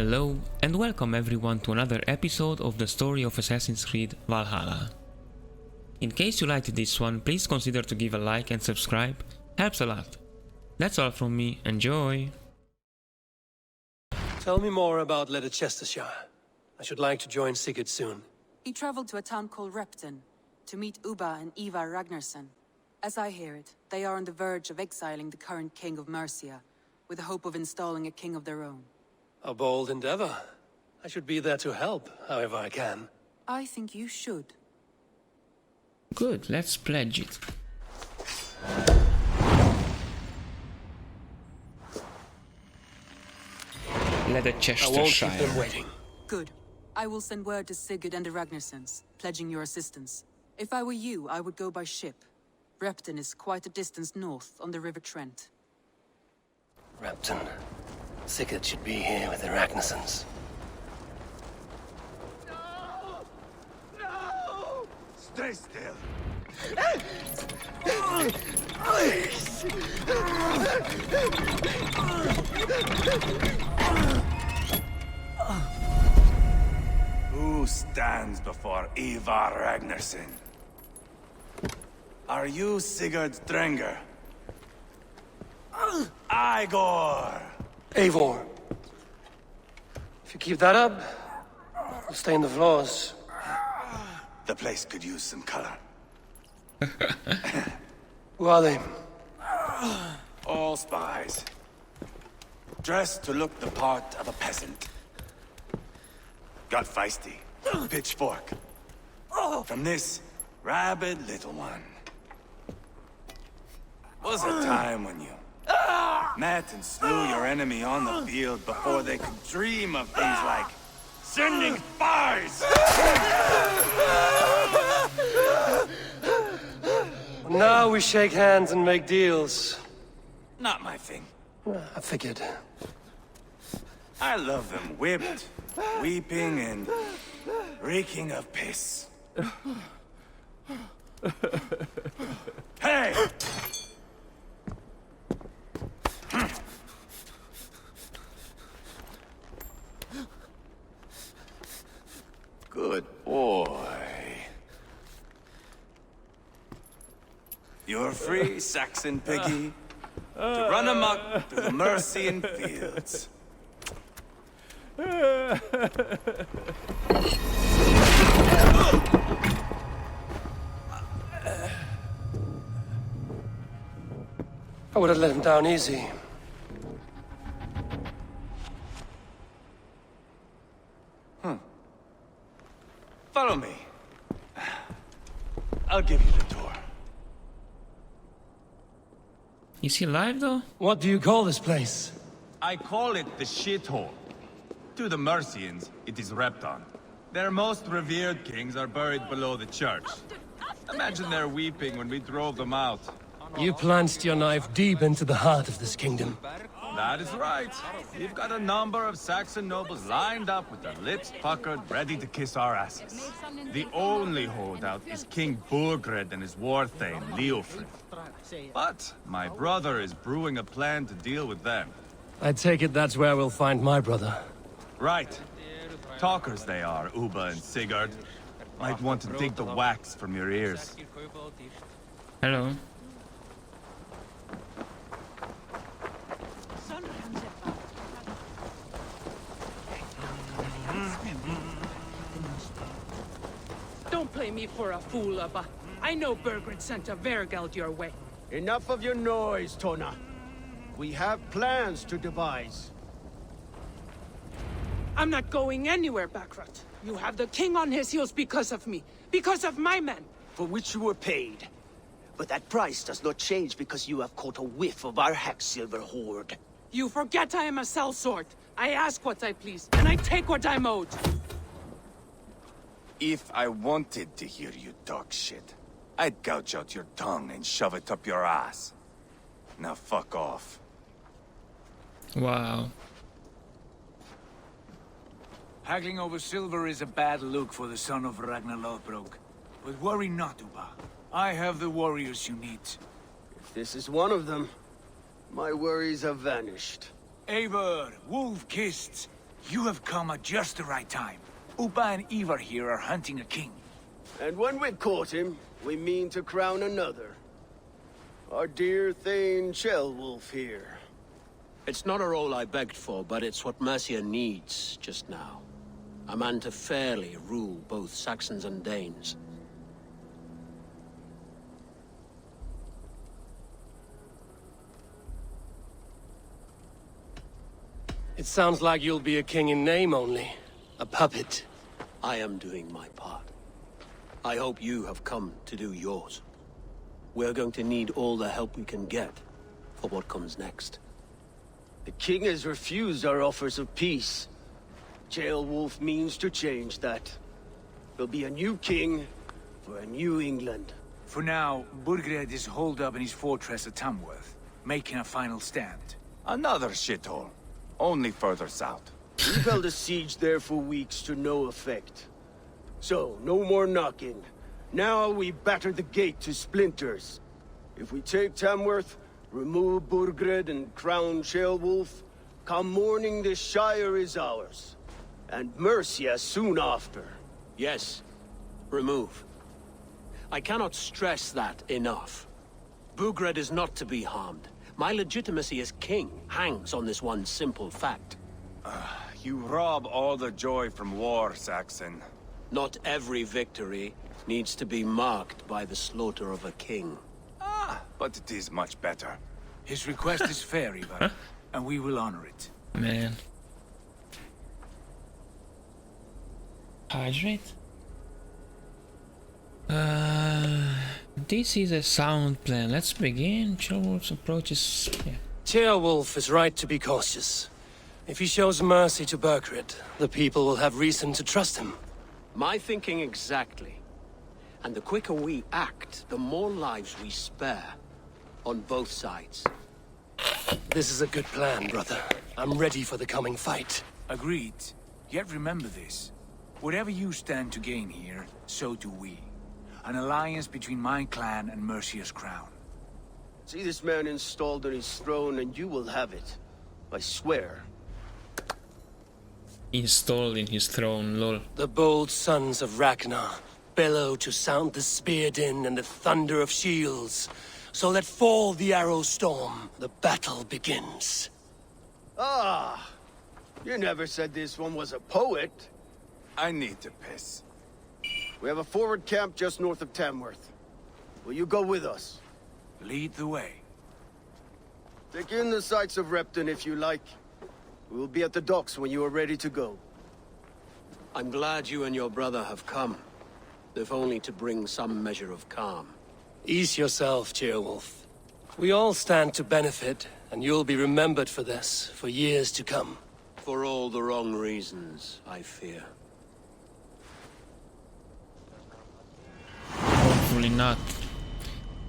Hello and welcome everyone to another episode of the story of Assassin's Creed Valhalla. In case you liked this one, please consider to give a like and subscribe, helps a lot. That's all from me, enjoy! Tell me more about Ledecestrescire. I should like to join Sigurd soon. He traveled to a town called Repton to meet Ubba and Ivarr Ragnarsson. As I hear it, they are on the verge of exiling the current king of Mercia, with the hope of installing a king of their own. A bold endeavor. I should be there to help, however I can. I think you should. Good, let's pledge it. I won't keep them Ledecestrescire. waiting. Good. I will send word to Sigurd and the Ragnarssons, pledging your assistance. If I were you, I would go by ship. Repton is quite a distance north on the River Trent. Repton. Sigurd should be here with the Ragnarssons. No! No! Stay still. Who stands before Ivarr Ragnarsson? Are you Sigurd's drengr? Igor! Eivor. If you keep that up, we'll stay in the floors. The place could use some color. Who are they? All spies. Dressed to look the part of a peasant. Got feisty. Pitchfork. From this rabid little one. Was a time when you met and slew your enemy on the field before they could dream of things like sending spies! Now we shake hands and make deals. Not my thing. I figured. I love them whipped, weeping, and reeking of piss. Hey! Good boy. You're free, Saxon piggy, to run amok through the Mercian fields. I would have let him down easy. Follow me. I'll give you the tour. Is he alive though? What do you call this place? I call it the shithole. To the Mercians, it is Repton. Their most revered kings are buried below the church. Imagine their weeping when we drove them out. You plunged your knife deep into the heart of this kingdom. That is right. We've got a number of Saxon nobles lined up with their lips puckered, ready to kiss our asses. The only holdout is King Burgred and his war thane, Leofrith. But my brother is brewing a plan to deal with them. I take it that's where we'll find my brother. Right. Talkers they are, Ubba and Sigurd. Might want to dig the wax from your ears. Hello. Don't play me for a fool, Ubba. I know Burgred sent a Vergeld your way. Enough of your noise, Tona. We have plans to devise. I'm not going anywhere, Backrot. You have the king on his heels because of me. Because of my men. For which you were paid. But that price does not change because you have caught a whiff of our Hacksilver hoard. You forget I am a sellsword. I ask what I please, and I take what I'm owed. If I wanted to hear you talk shit, I'd gouge out your tongue and shove it up your ass. Now fuck off. Wow. Haggling over silver is a bad look for the son of Ragnar Lothbrok. But worry not, Ubba. I have the warriors you need. If this is one of them, My worries have vanished. Ivarr, wolf-kissed. You have come at just the right time. Ubba and Ivarr here are hunting a king. And when we've caught him, we mean to crown another. Our dear Thane Ceolwulf here. It's not a role I begged for, but it's what Mercia needs just now. A man to fairly rule both Saxons and Danes. It sounds like you'll be a king in name only. A puppet. I am doing my part. I hope you have come to do yours. We're going to need all the help we can get for what comes next. The king has refused our offers of peace. Ceolwulf means to change that. There'll be a new king for a new England. For now, Burgred is holed up in his fortress at Tamworth, making a final stand. Another shithole. Only further south. We've held a siege there for weeks to no effect. So, no more knocking. Now we batter the gate to splinters. If we take Tamworth, remove Burgred and crown Ceolwulf, come morning the Shire is ours. And Mercia soon after. Yes, remove. I cannot stress that enough. Burgred is not to be harmed. My legitimacy as king hangs on this one simple fact. You rob all the joy from war, Saxon. Not every victory needs to be marked by the slaughter of a king. But it is much better. His request is fair, Ivarr, and we will honor it. Man. Hydrate? This is a sound plan. Let's begin. Ceolwulf's approaches. Yeah. Ceolwulf is right to be cautious. If he shows mercy to Burgred, the people will have reason to trust him. My thinking exactly. And the quicker we act, the more lives we spare. On both sides. This is a good plan, brother. I'm ready for the coming fight. Agreed. Yet remember this. Whatever you stand to gain here, so do we. An alliance between my clan and Mercia's crown. See this man installed on his throne and you will have it. I swear. Installed in his throne, lol. The bold sons of Ragnar bellow to sound the spear din and the thunder of shields. So let fall the arrow storm. The battle begins. Ah! You never said this one was a poet. I need to piss. We have a forward camp just north of Tamworth. Will you go with us? Lead the way. Take in the sights of Repton if you like. We will be at the docks when you are ready to go. I'm glad you and your brother have come. If only to bring some measure of calm. Ease yourself, Ceolwulf. We all stand to benefit, and you'll be remembered for this, for years to come. For all the wrong reasons, I fear. Hopefully not.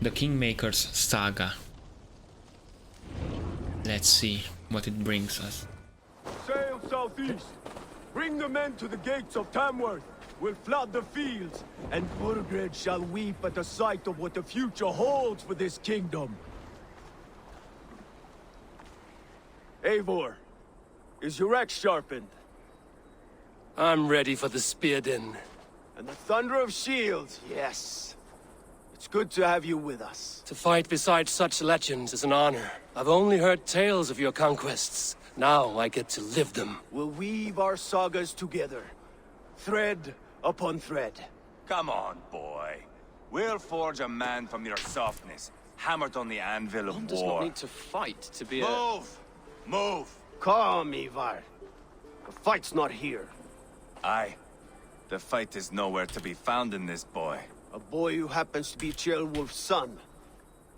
The Kingmaker's Saga. Let's see what it brings us. Sail southeast. Bring the men to the gates of Tamworth. We'll flood the fields, and Burgred shall weep at the sight of what the future holds for this kingdom. Eivor, is your axe sharpened? I'm ready for the spear din. And the thunder of shields, yes. It's good to have you with us. To fight beside such legends is an honor. I've only heard tales of your conquests. Now I get to live them. We'll weave our sagas together. Thread upon thread. Come on, boy. We'll forge a man from your softness, hammered on the anvil of One does war. not need to fight to be Move! Move! Calm, Ivarr. The fight's not here. Aye. The fight is nowhere to be found in this boy. A boy who happens to be Ceolwulf's son.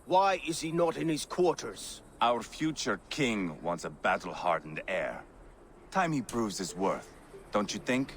Why is he not in his quarters? Our future king wants a battle-hardened heir. Time he proves his worth, don't you think?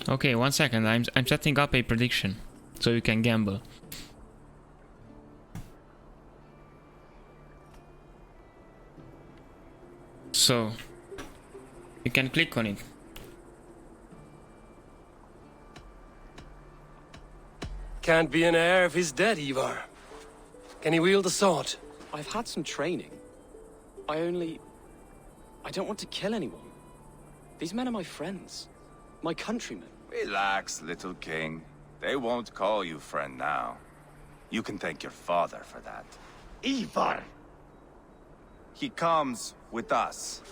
Okay, 1 second. I'm setting up a prediction, so you can gamble. So you can click on it. Can't be an heir if he's dead, Ivarr. Can he wield a sword? I've had some training. I don't want to kill anyone. These men are my friends. My countrymen. Relax, little king. They won't call you friend now. You can thank your father for that. Ivarr! He comes with us.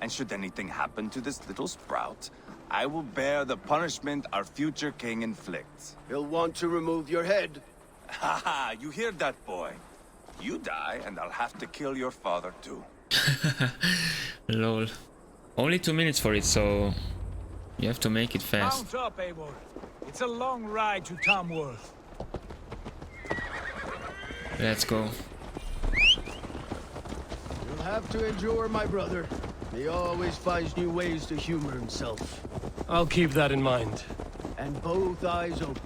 And should anything happen to this little sprout, I will bear the punishment our future king inflicts. He'll want to remove your head. Haha, you hear that, boy? You die, and I'll have to kill your father too. Lol. Only 2 minutes for it, so you have to make it fast. Mount up, Eivor. It's a long ride to Tamworth. Let's go. You'll have to endure, my brother. He always finds new ways to humor himself. I'll keep that in mind. And both eyes open.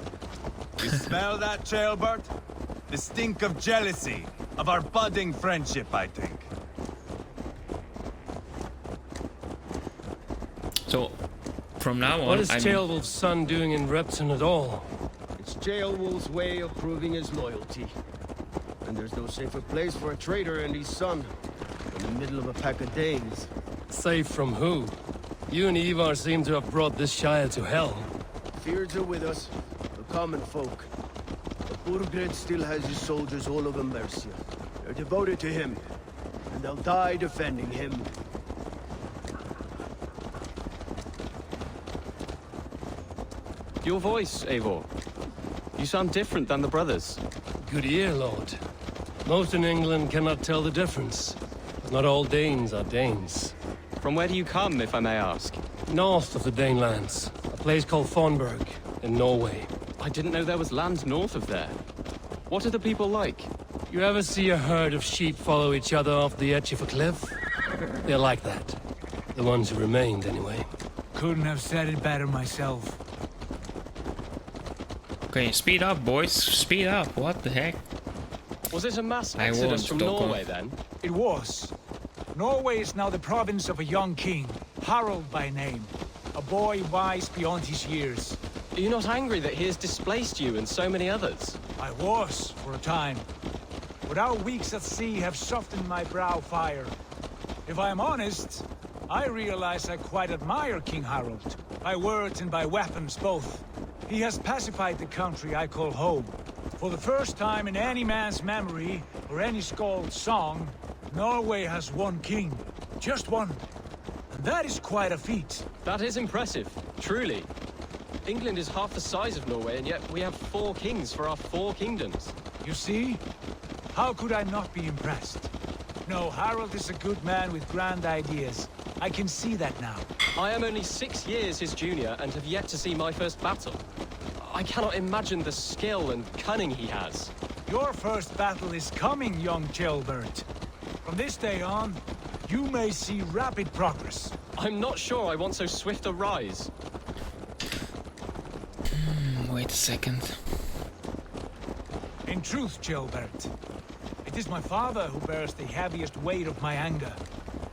You smell that, Jailbird? The stink of jealousy, of our budding friendship, I think. So, from now on, What is Ceolwulf's son doing in Repton at all? It's Ceolwulf's way of proving his loyalty. And there's no safer place for a traitor and his son in the middle of a pack of Danes. Safe from who? You and Ivarr seem to have brought this Shire to hell. Fears are with us, the common folk. But Burgred still has his soldiers all over Mercia. They're devoted to him, and they'll die defending him. Your voice, Eivor. You sound different than the brothers. Good ear, Lord. Most in England cannot tell the difference. But not all Danes are Danes. From where do you come, if I may ask? North of the Danelands, a place called Fonberg, in Norway. I didn't know there was land north of there. What are the people like? You ever see a herd of sheep follow each other off the edge of a cliff? They're like that. The ones who remained, anyway. Couldn't have said it better myself. Okay, speed up, boys. Speed up. What the heck? Was it a mass I exodus won't, from Stockholm. Norway, then? It was. Norway is now the province of a young king, Harald by name. A boy wise beyond his years. Are you not angry that he has displaced you and so many others? I was, for a time. But our weeks at sea have softened my brow fire. If I am honest, I realize I quite admire King Harald. By words and by weapons both. He has pacified the country I call home. For the first time in any man's memory, or any skald's song, Norway has one king. Just one. And that is quite a feat. That is impressive, truly. England is half the size of Norway, and yet we have 4 kings for our 4 kingdoms. You see? How could I not be impressed? No, Harald is a good man with grand ideas. I can see that now. I am only 6 years his junior and have yet to see my first battle. I cannot imagine the skill and cunning he has. Your first battle is coming, young Ceolbert. From this day on, you may see rapid progress. I'm not sure I want so swift a rise. Wait a second. In truth, Ceolbert, it is my father who bears the heaviest weight of my anger,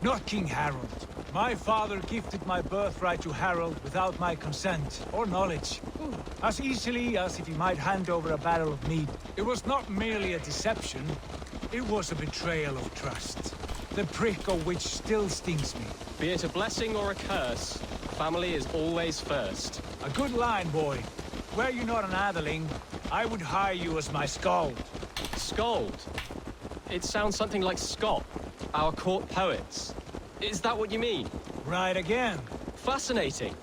not King Harald. My father gifted my birthright to Harald without my consent or knowledge, as easily as if he might hand over a barrel of mead. It was not merely a deception, it was a betrayal of trust, the prick of which still stings me. Be it a blessing or a curse, family is always first. A good line, boy. Were you not an atheling, I would hire you as my skald. Skald? It sounds something like Scott, our court poets. Is that what you mean? Right again. Fascinating.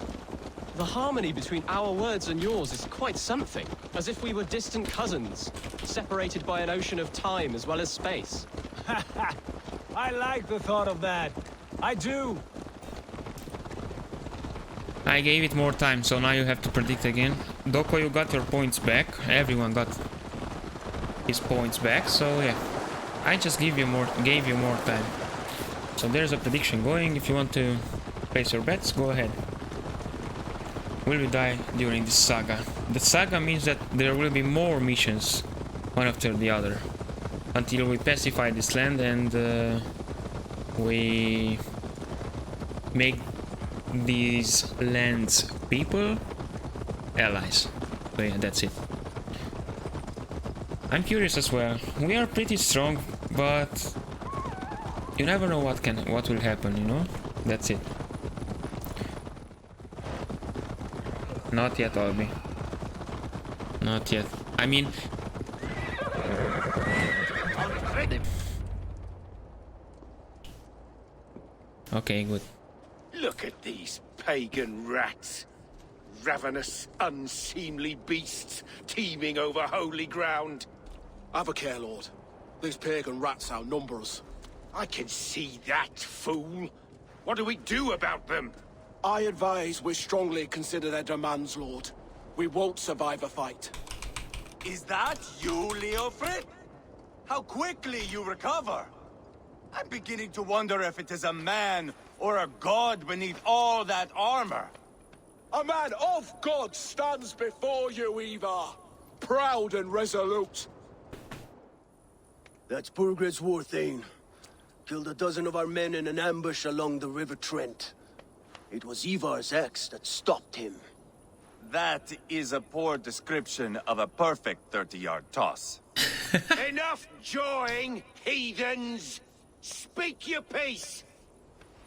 The harmony between our words and yours is quite something. As if we were distant cousins, separated by an ocean of time as well as space. I like the thought of that. I do. I gave it more time, so now you have to predict again. Doko, you got your points back. Everyone got his points back, so yeah. I just gave you more time. So there's a prediction going. If you want to place your bets, go ahead. Will we die during this saga? The saga means that there will be more missions, one after the other, until we pacify this land and we make these lands people allies. So yeah, that's it. I'm curious as well. We are pretty strong, but you never know what will happen, you know? That's it. Not yet, Albie. Not yet. I mean... Okay, good. Look at these pagan rats. Ravenous, unseemly beasts teeming over holy ground. Have a care, Lord. These pagan rats outnumber us. I can see that, fool. What do we do about them? I advise we strongly consider their demands, Lord. We won't survive a fight. Is that you, Leofrith? How quickly you recover! I'm beginning to wonder if it is a man or a god beneath all that armor. A man of God stands before you, Ivarr. Proud and resolute. That's Burgred's Warthane. Killed a dozen of our men in an ambush along the River Trent. It was Ivar's axe that stopped him. That is a poor description of a perfect 30-yard toss. Enough jawing, heathens! Speak your piece!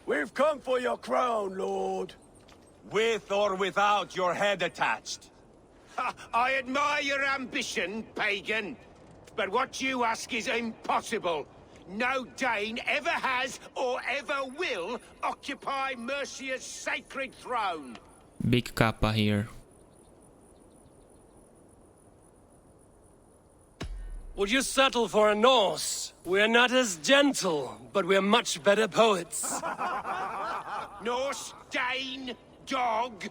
We've come for your crown, Lord. With or without your head attached. I admire your ambition, pagan. But what you ask is impossible. No Dane ever has or ever will occupy Mercia's sacred throne. Big kappa here. Would you settle for a Norse? We're not as gentle, but we're much better poets. Norse, Dane, dog.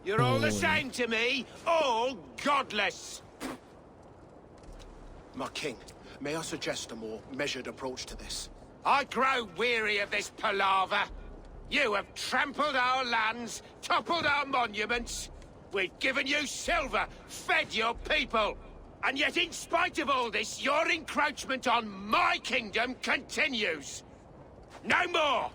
You're all the same to me. All godless. My king, may I suggest a more measured approach to this? I grow weary of this palaver. You have trampled our lands, toppled our monuments. We've given you silver, fed your people. And yet, in spite of all this, your encroachment on my kingdom continues. No more!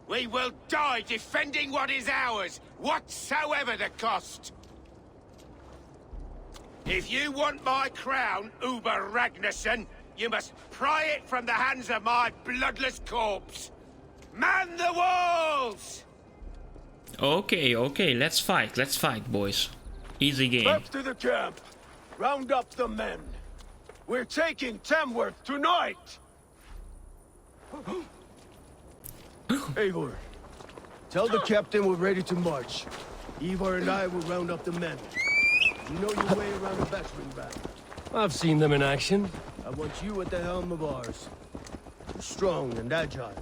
We will die defending what is ours, whatsoever the cost. If you want my crown, Ubba Ragnarsson, you must pry it from the hands of my bloodless corpse. Man the walls! Okay, let's fight, boys. Easy game. Back to the camp. Round up the men. We're taking Tamworth tonight! Eivor, tell the captain we're ready to march. Ivarr and I will round up the men. You know your way around the battering ram. I've seen them in action. I want you at the helm of ours. You're strong and agile.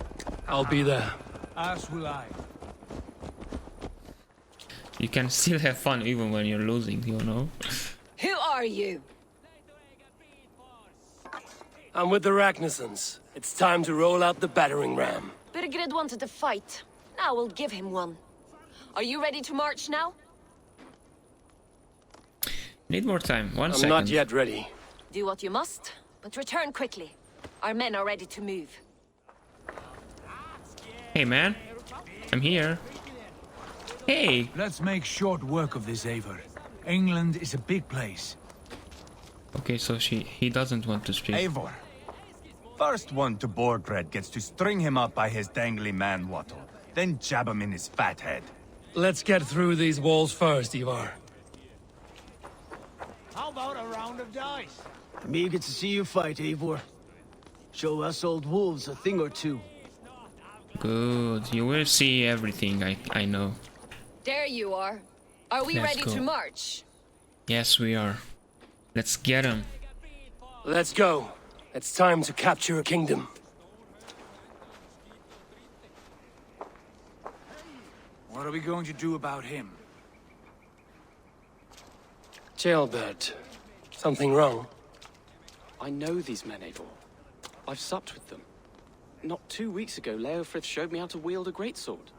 I'll be there. As will I. You can still have fun even when you're losing, you know? Who are you? I'm with the Ragnarssons. It's time to roll out the battering ram. Burgred wanted to fight. Now we'll give him one. Are you ready to march now? Need more time. One I'm second. not yet ready. Do what you must, but return quickly. Our men are ready to move. Hey man, I'm here. Hey! Let's make short work of this, Ivarr. England is a big place. Okay, so he doesn't want to speak. Eivor. First one to Burgred gets to string him up by his dangly man-wattle, then jab him in his fat head. Let's get through these walls first, Ivarr. How about a round of dice? I'm eager to see you fight, Eivor. Show us old wolves a thing or two. Good, you will see everything, I know. There you are. Are we Let's ready go. to march? Yes, we are. Let's get him. Let's go. It's time to capture a kingdom. What are we going to do about him? Jailbird. Something wrong? I know these men, Eivor. I've supped with them. Not 2 weeks ago, Leofrith showed me how to wield a greatsword.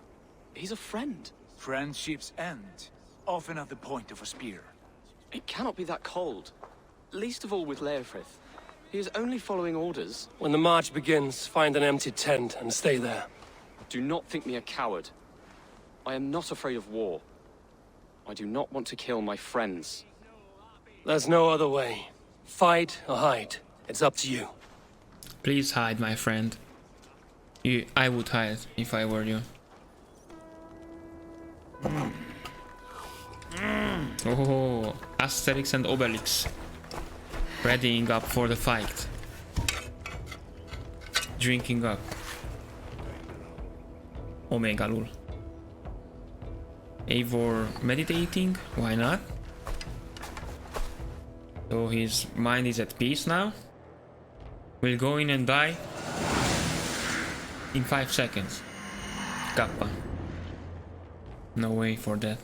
He's a friend. Friendships end, often at the point of a spear. It cannot be that cold. Least of all with Leofrith. He is only following orders. When the march begins, find an empty tent and stay there. Do not think me a coward. I am not afraid of war. I do not want to kill my friends. There's no other way. Fight or hide. It's up to you. Please hide, my friend. I would hide if I were you. Oh, Asterix and Obelix. Readying up for the fight. Drinking up. Omega lul. Eivor meditating? Why not? So his mind is at peace now. Will go in and die in 5 seconds. Kappa. No way for that.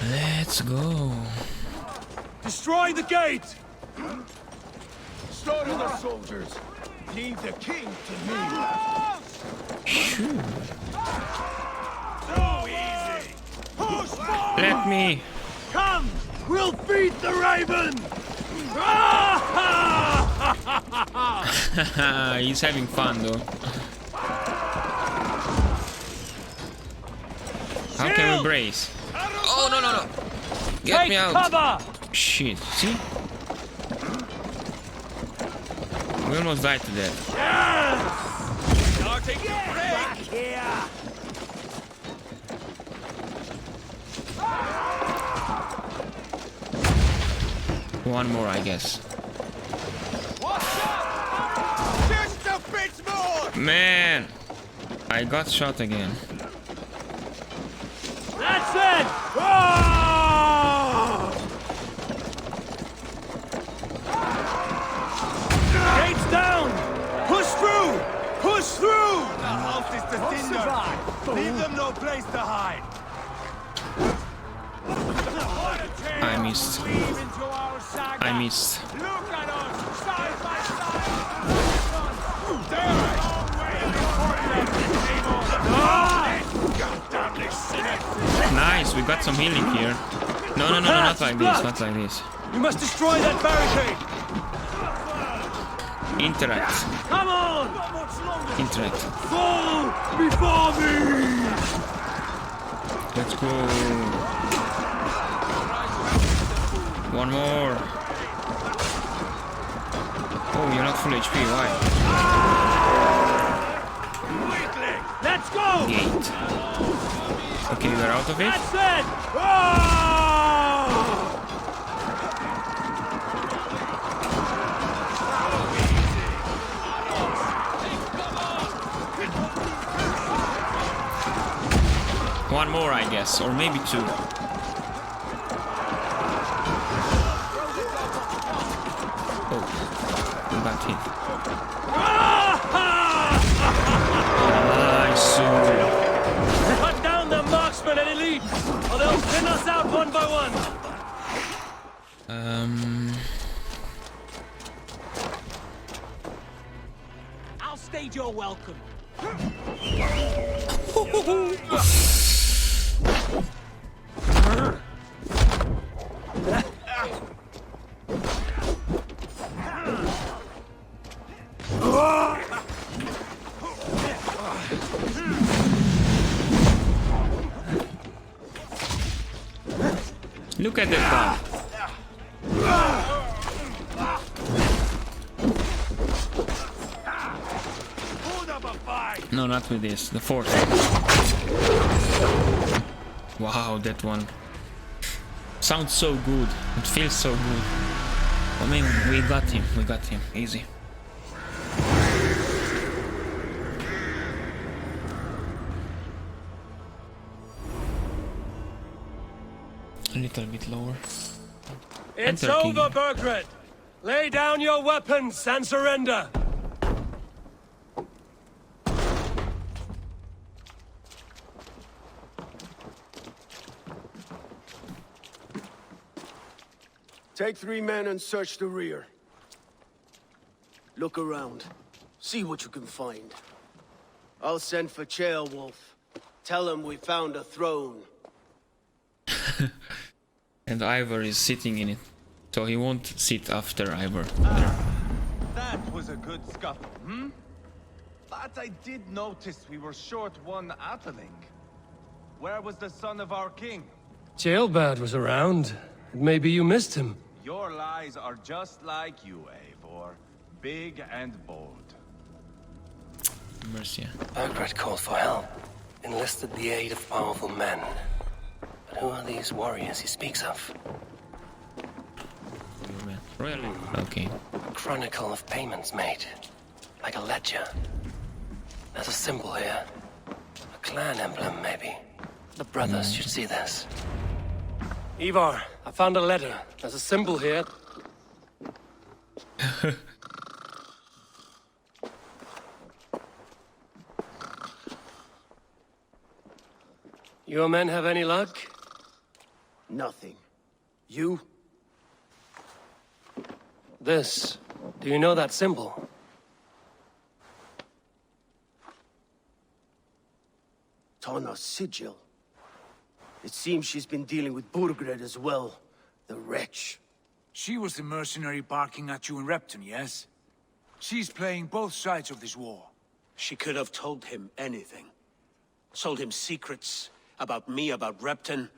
Let's go. Destroy the gate! Slaughter the soldiers. Leave the king to me. Shoot. So easy. Push forward! Let me. Come! We'll feed the raven! He's having fun though. How can we brace? Oh no no no! Get me out! Cover! Shit! See? We almost died to that. Starting to break here! One more, I guess. Just a bit more! Man, I got shot again. That's it! Oh! Gates down! Push through! Push through! The house is to cinder. Leave them no place to hide. I missed. I missed. Look at us! Side by side! Nice, we got some healing here. No, no, no, no, not like this, not like this. You must destroy that barricade! Interact. Come on! Interact. Fall before me! Let's go. One more. Oh, you're not full HP, why? Let's go! Gate. Okay, we're out of it. That's it! Oh! One more, I guess, or maybe two. Oh, we got hit. Nice. Cut down the marksmen and elite, or they'll pin us out one by one. I'll stage your welcome. Look at that guy. No, not with this. The fourth. Wow, that one sounds so good. It feels so good. I mean, we got him. We got him. Easy. A little bit lower. It's Enter, King. over, Burgred. Lay down your weapons and surrender. Take 3 men and search the rear. Look around. See what you can find. I'll send for Ceolwulf. Tell him we found a throne. And Ivarr is sitting in it. So he won't sit after Ivarr. That was a good scuffle, hmm? But I did notice we were short one atheling. Where was the son of our king? Jailbird was around. Maybe you missed him. Your lies are just like you, Eivor. Big and bold. Mercia. Burgred called for help. Enlisted the aid of powerful men. But who are these warriors he speaks of? Really? Okay. A chronicle of payments made. Like a ledger. There's a symbol here. A clan emblem, maybe. The brothers should see this. Ivarr, I found a letter. There's a symbol here. Your men have any luck? Nothing. You? This. Do you know that symbol? Tana's sigil. It seems she's been dealing with Burgred as well. The wretch. She was the mercenary barking at you in Repton, yes? She's playing both sides of this war. She could have told him anything. Sold him secrets about me, about Repton,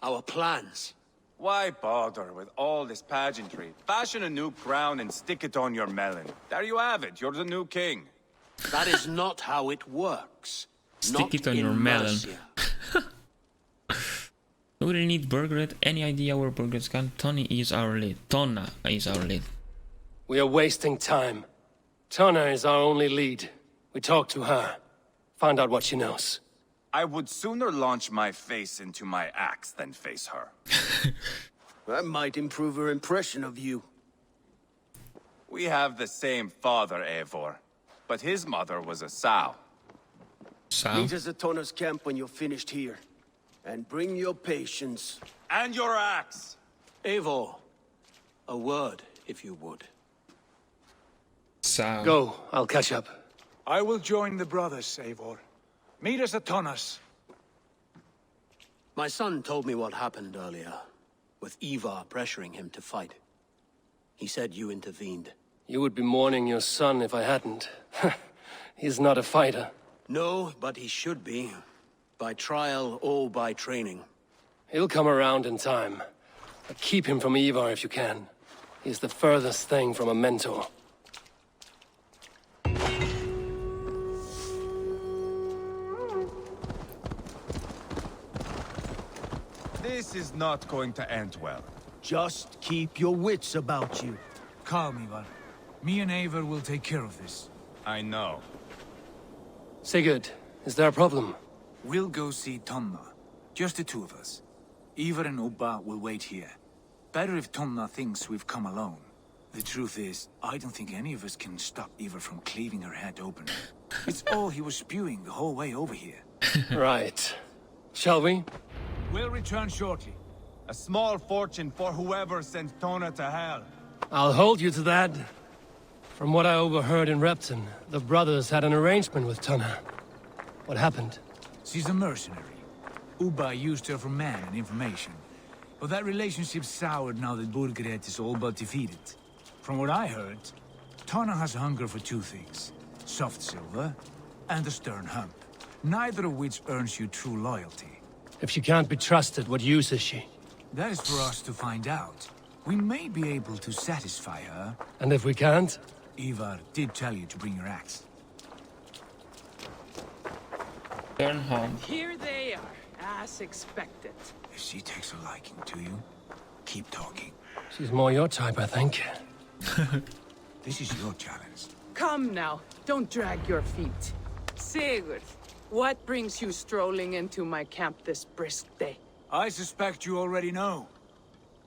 our plans. Why bother with all this pageantry? Fashion a new crown and stick it on your melon. There you have it, you're the new king. That is not how it works. Stick it on your melon. Do we need Burgred? Any idea where Burgred's gone? Tonna is our lead. We are wasting time. Tonna is our only lead. We talk to her. Find out what she knows. I would sooner launch my face into my axe than face her. That might improve her impression of you. We have the same father, Eivor. But his mother was a sow. Meet us at Tana's camp when you're finished here. And bring your patience. And your axe! Eivor, a word, if you would. Go, I'll catch up. I will join the brothers, Eivor. Meet us at Tana's. My son told me what happened earlier, with Ivarr pressuring him to fight. He said you intervened. You would be mourning your son if I hadn't. He's not a fighter. No, but he should be. By trial or by training. He'll come around in time. But keep him from Ivarr if you can. He's the furthest thing from a mentor. This is not going to end well. Just keep your wits about you. Calm, Ivarr. Me and Eivor will take care of this. I know. Sigurd, is there a problem? We'll go see Tonna. Just the two of us. Ivarr and Ubba will wait here. Better if Tonna thinks we've come alone. The truth is, I don't think any of us can stop Ivarr from cleaving her head open. It's all he was spewing the whole way over here. Right. Shall we? We'll return shortly. A small fortune for whoever sent Tonna to hell. I'll hold you to that. From what I overheard in Repton, the brothers had an arrangement with Tonna. What happened? She's a mercenary. Ubba used her for man and information. But that relationship soured now that Burgred is all but defeated. From what I heard, Tonna has a hunger for two things. Soft silver and a stern hump. Neither of which earns you true loyalty. If she can't be trusted, what use is she? That is for us to find out. We may be able to satisfy her. And if we can't? Ivarr did tell you to bring your axe. Turn home. Here they are, as expected. If she takes a liking to you, keep talking. She's more your type, I think. This is your challenge. Come now, don't drag your feet. Sigurd, what brings you strolling into my camp this brisk day? I suspect you already know.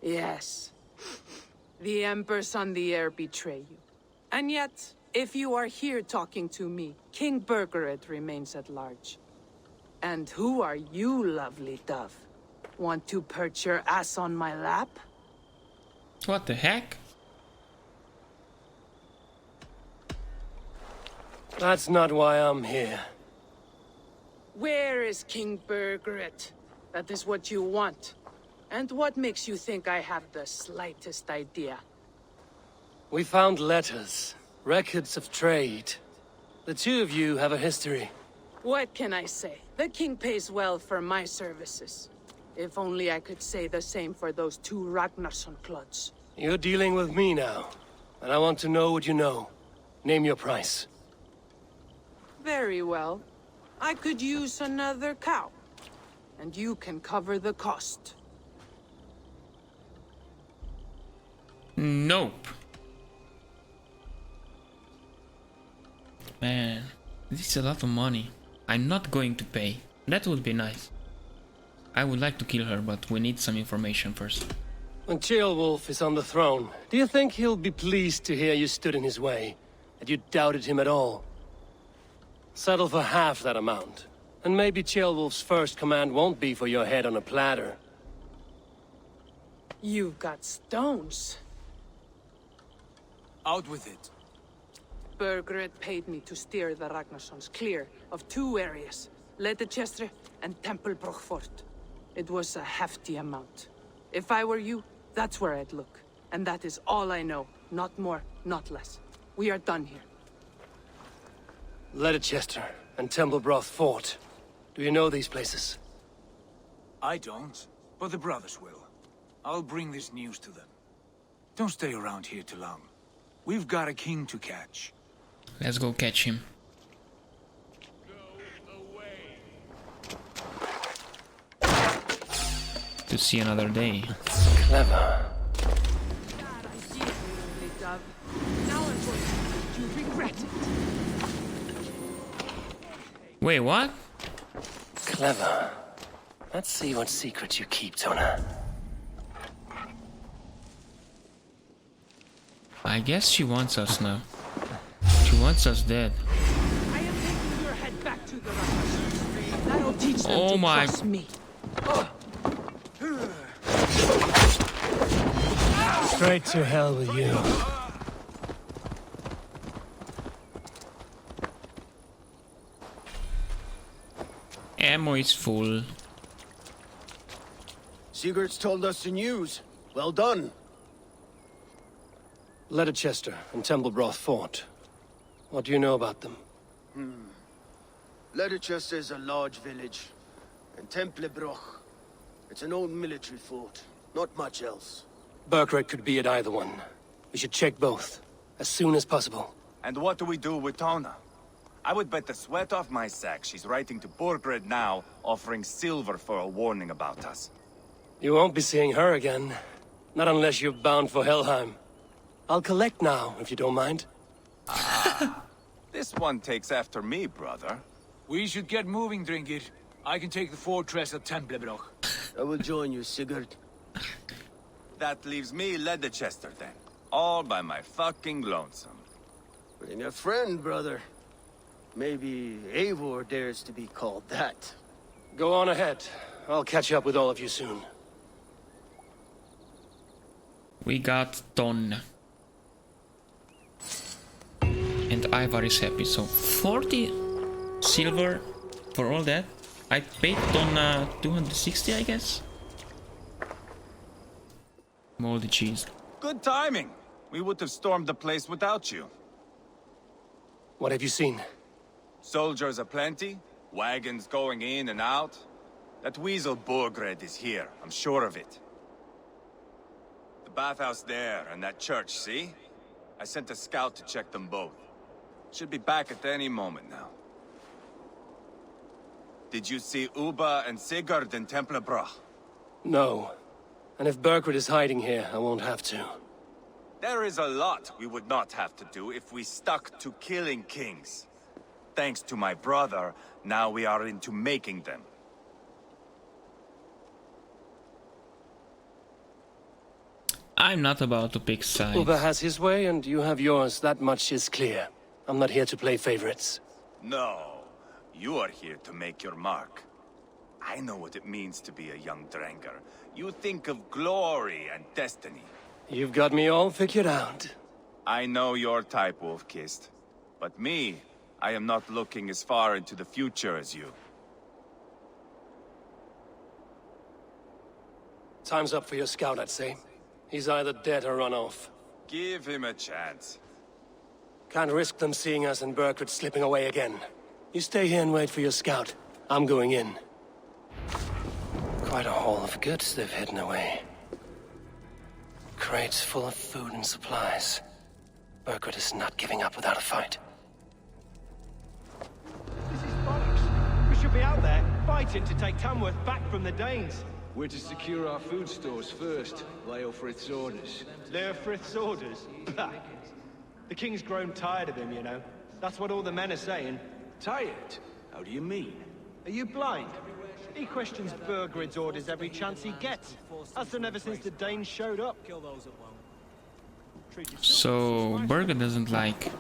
Yes. The Embers on the air betray you. And yet, if you are here talking to me, King Burgred remains at large. And who are you, lovely dove? Want to perch your ass on my lap? What the heck? That's not why I'm here. Where is King Burgred? That is what you want. And what makes you think I have the slightest idea? We found letters, records of trade. The two of you have a history. What can I say? The king pays well for my services. If only I could say the same for those two Ragnarsson clods. You're dealing with me now, and I want to know what you know. Name your price. Very well. I could use another cow. And you can cover the cost. Nope. Man, this is a lot of money. I'm not going to pay. That would be nice. I would like to kill her, but we need some information first. When Ceolwulf is on the throne, do you think he'll be pleased to hear you stood in his way? That you doubted him at all? Settle for half that amount. And maybe Ceolwulf's first command won't be for your head on a platter. You've got stones. Out with it. Burgred paid me to steer the Ragnarssons clear of two areas, Ledecestre and Templebrough Fort. It was a hefty amount. If I were you, that's where I'd look. And that is all I know. Not more, not less. We are done here. Ledecestre and Templebrough Fort. Do you know these places? I don't, but the brothers will. I'll bring this news to them. Don't stay around here too long. We've got a king to catch. Let's go catch him. To see another day. Clever. Now I'm going to make you regret it. Wait, what? Clever. Let's see what secrets you keep, Tona. I guess she wants us now. She wants us dead. I am taking your head back to the Ragnarsons. That'll teach them Oh to my. trust me. Straight to hell with you. Ammo is full. Sigurd's told us the news. Well done. Ledecestre and Templebrough Fort. What do you know about them? Ledecestre is a large village. And Templebrough, it's an old military fort. Not much else. Burgred could be at either one. We should check both, as soon as possible. And what do we do with Tona? I would bet the sweat off my sack she's writing to Burgred now, offering silver for a warning about us. You won't be seeing her again. Not unless you're bound for Helheim. I'll collect now, if you don't mind. This one takes after me, brother. We should get moving, drengr. I can take the fortress of Templebrough. I will join you, Sigurd. That leaves me Ledecestre then. All by my fucking lonesome. Bring a friend, brother. Maybe Eivor dares to be called that. Go on ahead. I'll catch up with all of you soon. We got Ton. And Ivarr is happy, so 40 silver for all that. I paid Ton 260, I guess. Moldy cheese. Good timing. We would have stormed the place without you. What have you seen? Soldiers aplenty, wagons going in and out. That weasel Burgred is here, I'm sure of it. The bathhouse there and that church, see? I sent a scout to check them both. Should be back at any moment now. Did you see Ubba and Sigurd in Templebrough? No. And if Burgred is hiding here, I won't have to. There is a lot we would not have to do if we stuck to killing kings. Thanks to my brother, now we are into making them. I'm not about to pick sides. Ubba has his way and you have yours, that much is clear. I'm not here to play favorites. No, you are here to make your mark. I know what it means to be a young drengr. You think of glory and destiny. You've got me all figured out. I know your type, Wolf-Kissed. But me, I am not looking as far into the future as you. Time's up for your scout, I'd say. He's either dead or run off. Give him a chance. Can't risk them seeing us and Burgred slipping away again. You stay here and wait for your scout. I'm going in. Quite a haul of goods they've hidden away. Crates full of food and supplies. Burgred is not giving up without a fight. This is bollocks. We should be out there, fighting to take Tamworth back from the Danes. We're to secure our food stores first. Leofrith's orders. Leofrith's orders? Bah. The king's grown tired of him, you know. That's what all the men are saying. Tired? How do you mean? Are you blind? He questions Burgred's orders every chance he gets. Has done ever since the Danes showed up. So Burgred doesn't like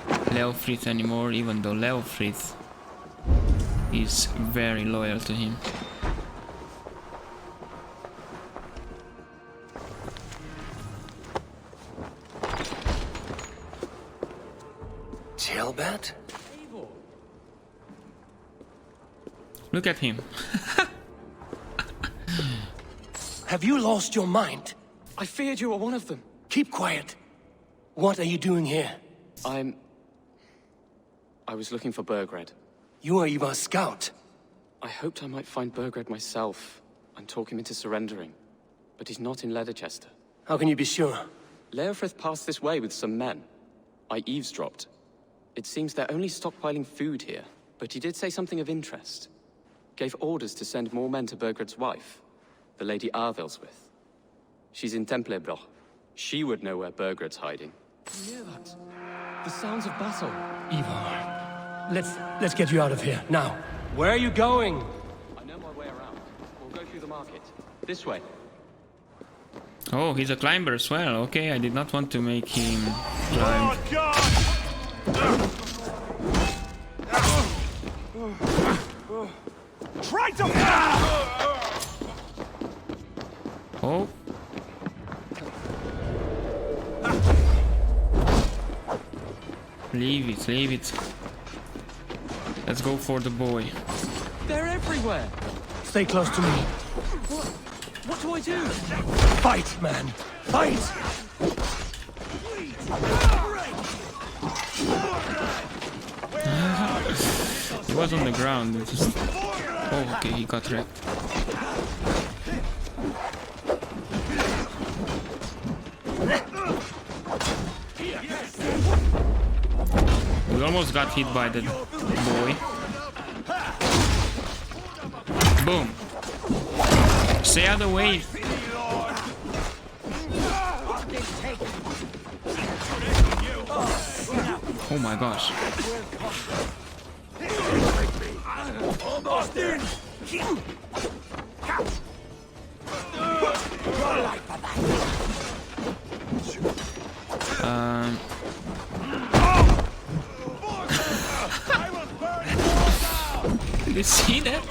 Leofrith anymore, even though Leofrith is very loyal to him. Tailbat? Look at him. Have you lost your mind? I feared you were one of them. Keep quiet. What are you doing here? I was looking for Burgred. You are Ivar's scout. I hoped I might find Burgred myself and talk him into surrendering. But he's not in Ledecestre. How can you be sure? Leofrith passed this way with some men. I eavesdropped. It seems they're only stockpiling food here, but he did say something of interest. Gave orders to send more men to Burgred's wife, the Lady Arvelswith. She's in Templebrough. She would know where Burgred's hiding. You hear that? The sounds of battle. Ivarr, let's get you out of here, now. Where are you going? I know my way around. We'll go through the market. This way. Oh, he's a climber as well. Okay, I did not want to make him climb. Oh, God! Try to... Oh. Leave it, leave it. Let's go for the boy. They're everywhere! Stay close to me. What do I do? Fight, man! Fight! He was on the ground. It just... Oh, okay, he got wrecked. We almost got hit by the boy. Boom. Stay out of the way. Oh my gosh. Almost in! Did you see that?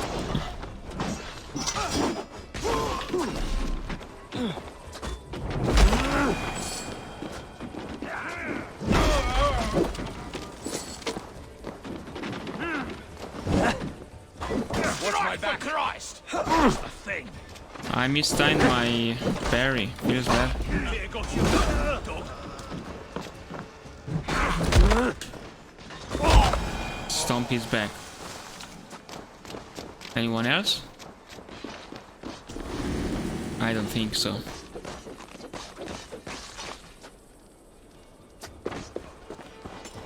I mistimed my parry. Feels bad. Stomp his back. Anyone else? I don't think so.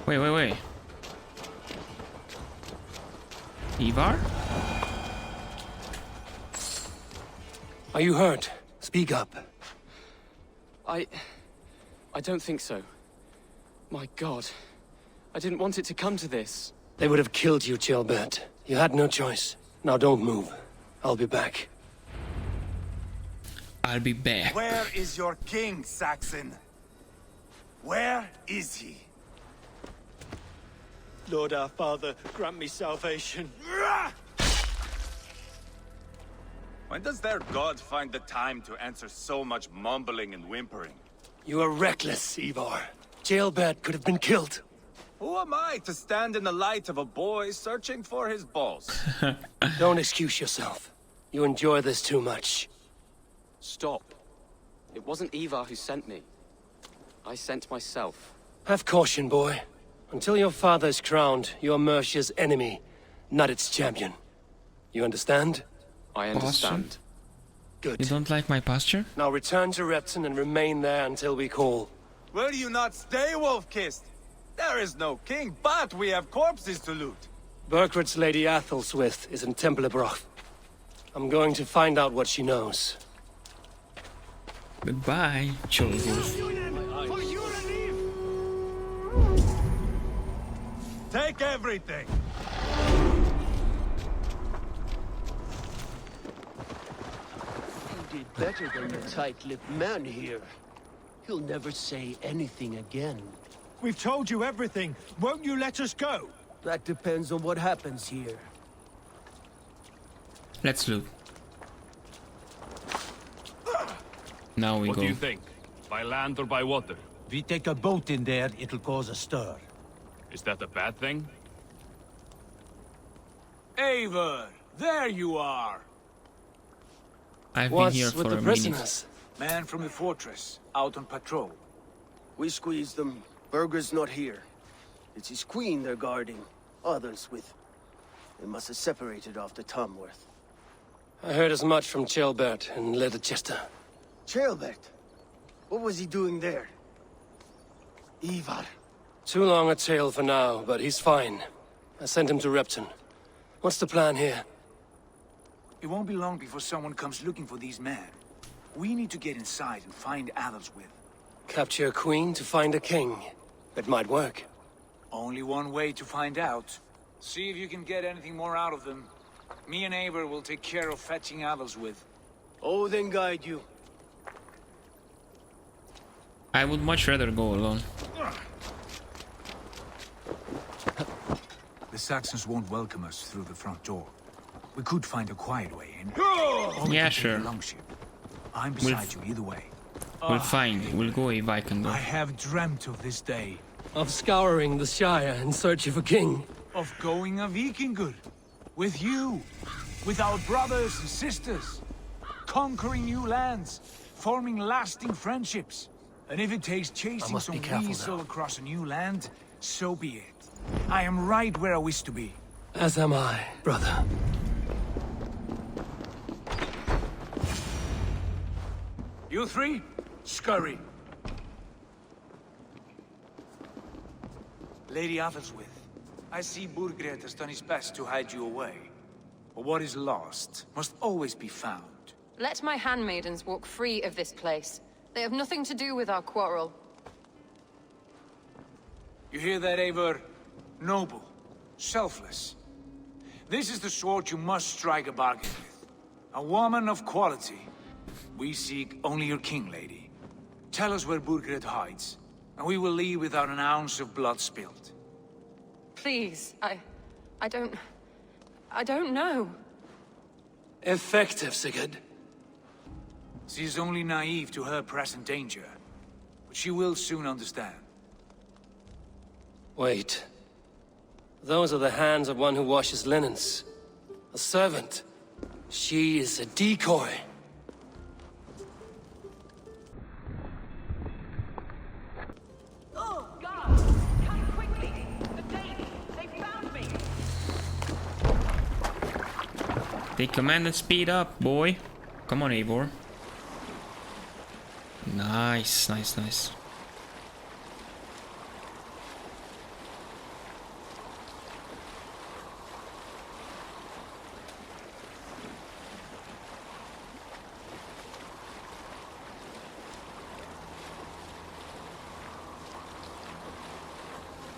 Wait. Ivarr? Are you hurt? Speak up. I don't think so. My God. I didn't want it to come to this. They would have killed you, Tailbat. You had no choice. Now don't move. I'll be back. I'll be back. Where is your king, Saxon? Where is he? Lord our Father, grant me salvation. When does their god find the time to answer so much mumbling and whimpering? You are reckless, Ivarr. Tailbat could have been killed. Who am I to stand in the light of a boy searching for his balls? Don't excuse yourself. You enjoy this too much. Stop. It wasn't Ivarr who sent me. I sent myself. Have caution, boy. Until your father is crowned, you're Mercia's enemy, not its champion. You understand? I understand. Good. You don't like my posture? Now return to Repton and remain there until we call. Will you not stay, Wolf-Kissed? There is no king, but we have corpses to loot. Burgred's Lady Athelstwith is in Templebrough. I'm going to find out what she knows. Goodbye, children. Take everything! You did better than the tight-lipped man here. He'll never say anything again. We've told you everything. Won't you let us go? That depends on what happens here. Let's loot. Now we What go. do you think? By land or by water? If we take a boat in there, it'll cause a stir. Is that a bad thing? Ivarr, there you are! I've been here for a minute. Man from the fortress, out on patrol. We squeezed them. Burgred's not here. It's his queen they're guarding. Others with... They must have separated after Tamworth. I heard as much from Ceolbert in Ledecestre. Ceolbert? What was he doing there? Ivarr. Too long a tale for now, but he's fine. I sent him to Repton. What's the plan here? It won't be long before someone comes looking for these men. We need to get inside and find Adelswith. Capture a queen to find a king. It might work. Only one way to find out. See if you can get anything more out of them. Me and Ivarr will take care of fetching Adelswith. Odin guide you. I would much rather go alone. The Saxons won't welcome us through the front door. We could find a quiet way in. Yeah, sure. I'm beside you either way. We'll find it. We'll go if I can go. I have dreamt of this day. Of scouring the Shire in search of a king. Of going a Vikingur. With you. With our brothers and sisters. Conquering new lands. Forming lasting friendships. And if it takes chasing some weasel across a new land, so be it. I am right where I wish to be. As am I, brother. You three, scurry. Lady Athelstwith, I see Burgred has done his best to hide you away. But what is lost must always be found. Let my handmaidens walk free of this place. They have nothing to do with our quarrel. You hear that, Ivarr? Noble. Selfless. This is the sword you must strike a bargain with. A woman of quality. We seek only your king, lady. Tell us where Burgred hides, and we will leave without an ounce of blood spilled. Please, I don't know. Effective, Sigurd. She is only naive to her present danger, but she will soon understand. Wait. Those are the hands of one who washes linens. A servant. She is a decoy. Oh, God! Come quickly! The Danes! They found me! They commanded speed up, boy. Come on, Eivor. Nice, nice, nice.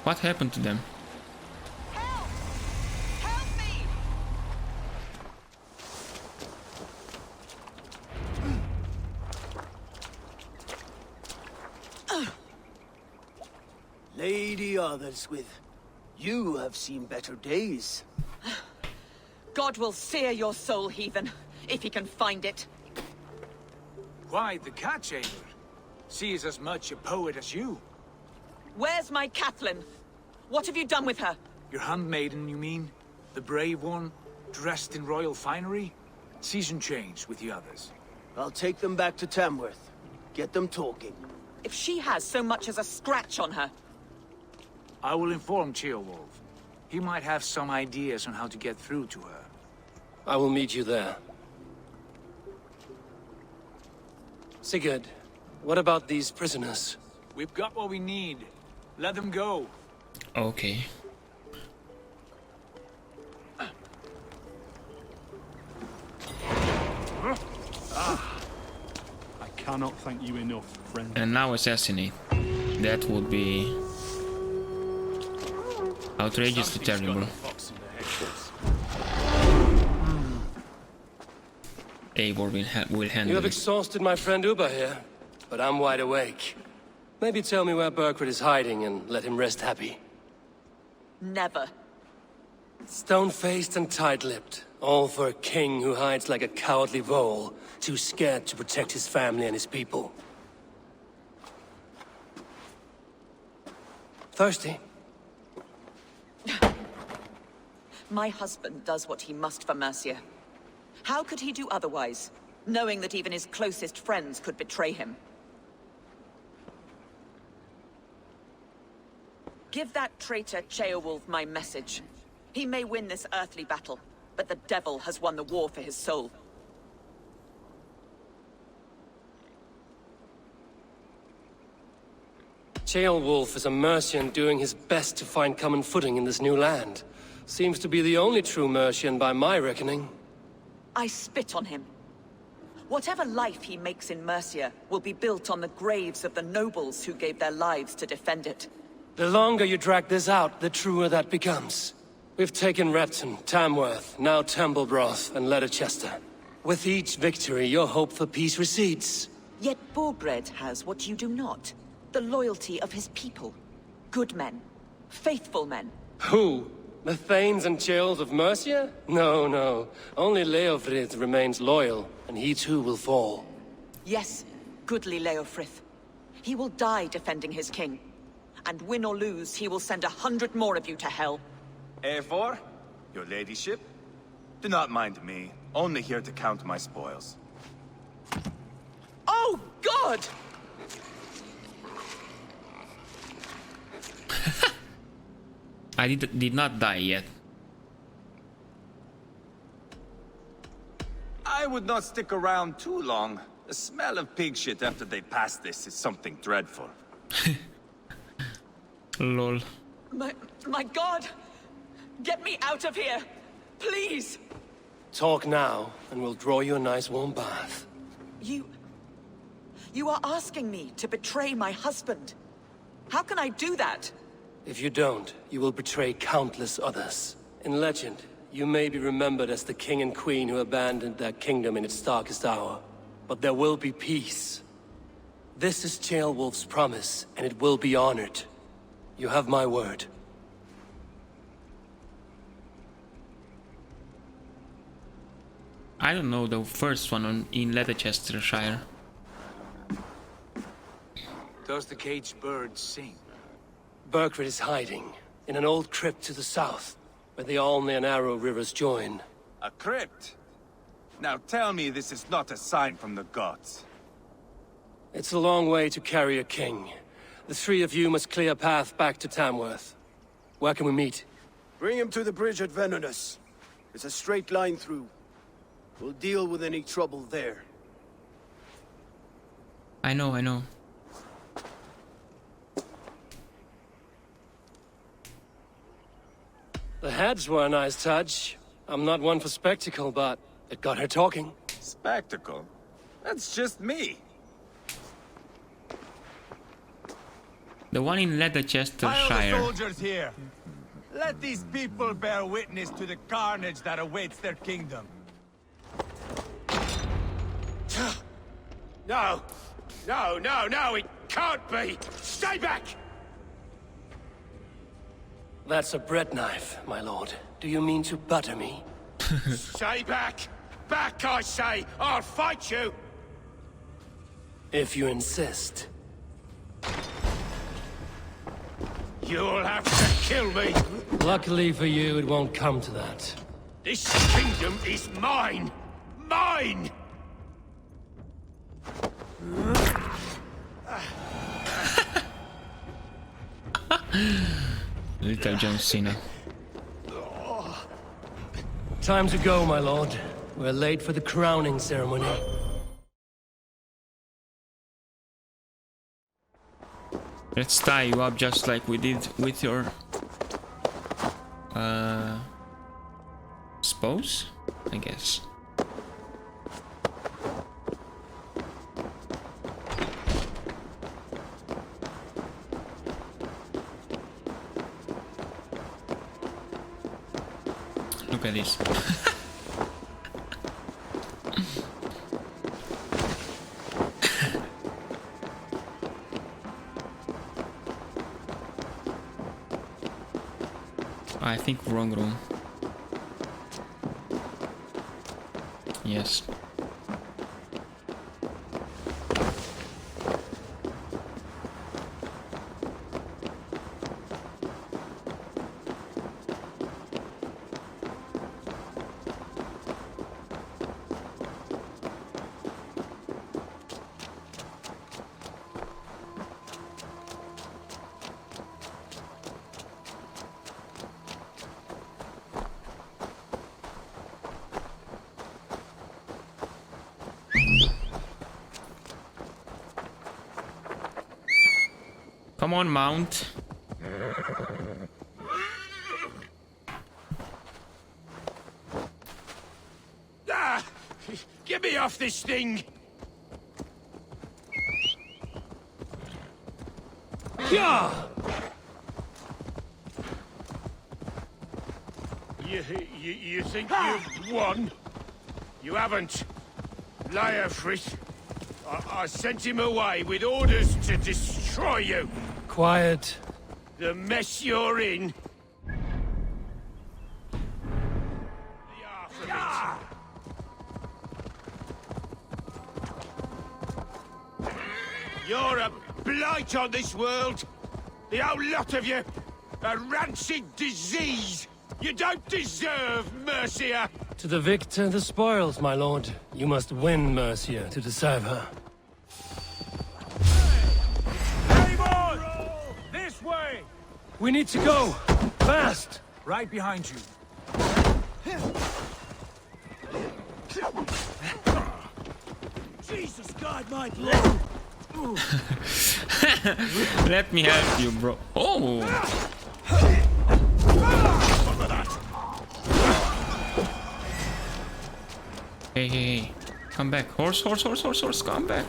What happened to them? Help! Help me! Lady Athelstwith, you have seen better days. God will sear your soul, heathen, if he can find it. Why the catch, Ivarr? She is as much a poet as you. Where's my Catelyn? What have you done with her? Your handmaiden, you mean? The brave one, dressed in royal finery? Season change with the others. I'll take them back to Tamworth. Get them talking. If she has so much as a scratch on her, I will inform Ceolwulf. He might have some ideas on how to get through to her. I will meet you there. Sigurd, what about these prisoners? We've got what we need. Let them go. Okay. I cannot thank you enough, friend. And now assassinate. That would be outrageously terrible. Eivor will handle You have it. exhausted my friend Ubba here, but I'm wide awake. Maybe tell me where Burgred is hiding and let him rest happy. Never. Stone-faced and tight-lipped. All for a king who hides like a cowardly vole, too scared to protect his family and his people. Thirsty? My husband does what he must for Mercia. How could he do otherwise, knowing that even his closest friends could betray him? Give that traitor Ceolwulf my message. He may win this earthly battle, but the devil has won the war for his soul. Ceolwulf is a Mercian doing his best to find common footing in this new land. Seems to be the only true Mercian by my reckoning. I spit on him. Whatever life he makes in Mercia will be built on the graves of the nobles who gave their lives to defend it. The longer you drag this out, the truer that becomes. We've taken Repton, Tamworth, now Templebrough and Ledecestre. With each victory, your hope for peace recedes. Yet Burgred has what you do not. The loyalty of his people. Good men. Faithful men. Who? The Thanes and Chills of Mercia? No, no. Only Leofrith remains loyal, and he too will fall. Yes, goodly Leofrith. He will die defending his king. And win or lose, he will send 100 more of you to hell. Eivor, your ladyship? Do not mind me. Only here to count my spoils. Oh, God! I did not die yet. I would not stick around too long. The smell of pig shit after they pass this is something dreadful. Lol. My God! Get me out of here! Please! Talk now, and we'll draw you a nice warm bath. You are asking me to betray my husband. How can I do that? If you don't, you will betray countless others. In legend, you may be remembered as the king and queen who abandoned their kingdom in its darkest hour. But there will be peace. This is Ceolwulf's promise, and it will be honored. You have my word. I don't know the first one in Ledecestrescire. Does the caged bird sing? Burgred is hiding in an old crypt to the south, where the Alne and Arrow rivers join. A crypt? Now tell me this is not a sign from the gods. It's a long way to carry a king. The three of you must clear a path back to Tamworth. Where can we meet? Bring him to the bridge at Venonus. It's a straight line through. We'll deal with any trouble there. I know. The heads were a nice touch. I'm not one for spectacle, but it got her talking. Spectacle? That's just me. The one in Pile the Ledecestrescire. soldiers here. Let these people bear witness to the carnage that awaits their kingdom. No! No! It can't be! Stay back! That's a bread knife, my lord. Do you mean to butter me? Stay back! Back, I say! I'll fight you! If you insist. You'll have to kill me! Luckily for you, it won't come to that. This kingdom is mine! Mine! Little John Cena. Time to go, my lord. We're late for the crowning ceremony. Let's tie you up just like we did with your spouse, I guess. Look at this. I think wrong room. Yes. Come on, mount. Ah! Get me off this thing! Yeah! You think you've won? You haven't. Leofrith. I sent him away with orders to destroy you. Quiet. The mess you're in. The half of it. You're a blight on this world. The whole lot of you. A rancid disease. You don't deserve Mercia. To the victor, the spoils, my lord. You must win Mercia to deserve her. Ivarr! This way! We need to go! Fast! Right behind you. Jesus God, my blood! Let me help you, bro. Oh! Hey. Come back. Horse, come back.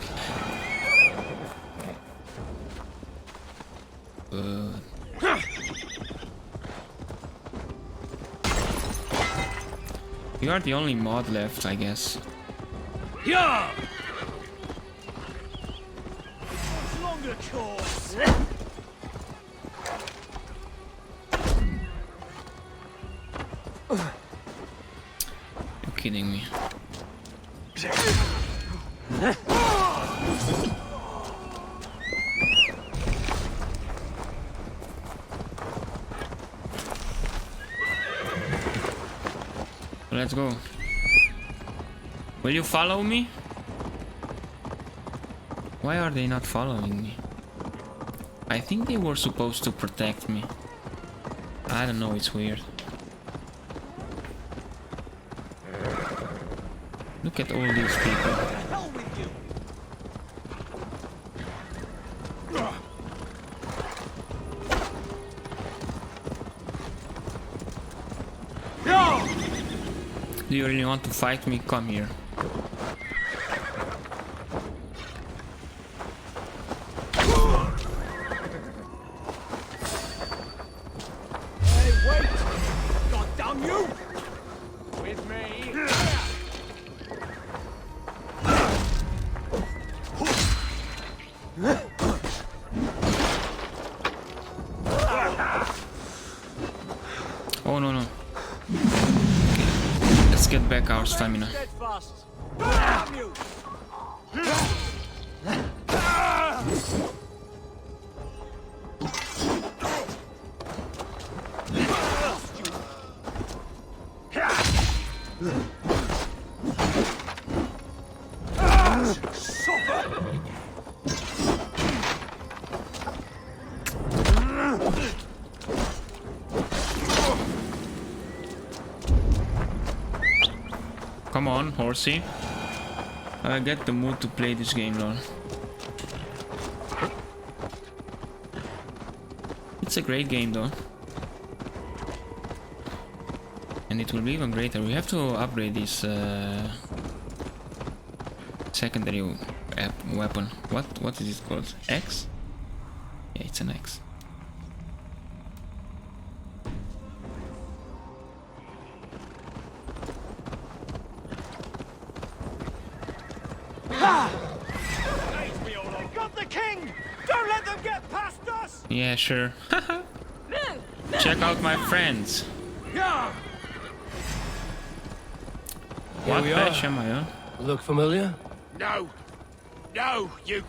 You are the only mod left, I guess. Yeah! Longer course. You're kidding me. Let's go. Will you follow me? Why are they not following me? I think they were supposed to protect me. I don't know, it's weird. Look at all these people. Do you really want to fight me? Come here. Hey, wait! God damn you! With me. Oh no. Let's get back our stamina. Come on, horsey. I get the mood to play this game, lol. It's a great game though. And it will be even greater. We have to upgrade this secondary weapon. What is it called? X? Yeah, it's an X. Got the king! Don't let them get past us! Yeah, sure. Check out my friends. Yeah. What patch am I on? Look familiar? No! No, you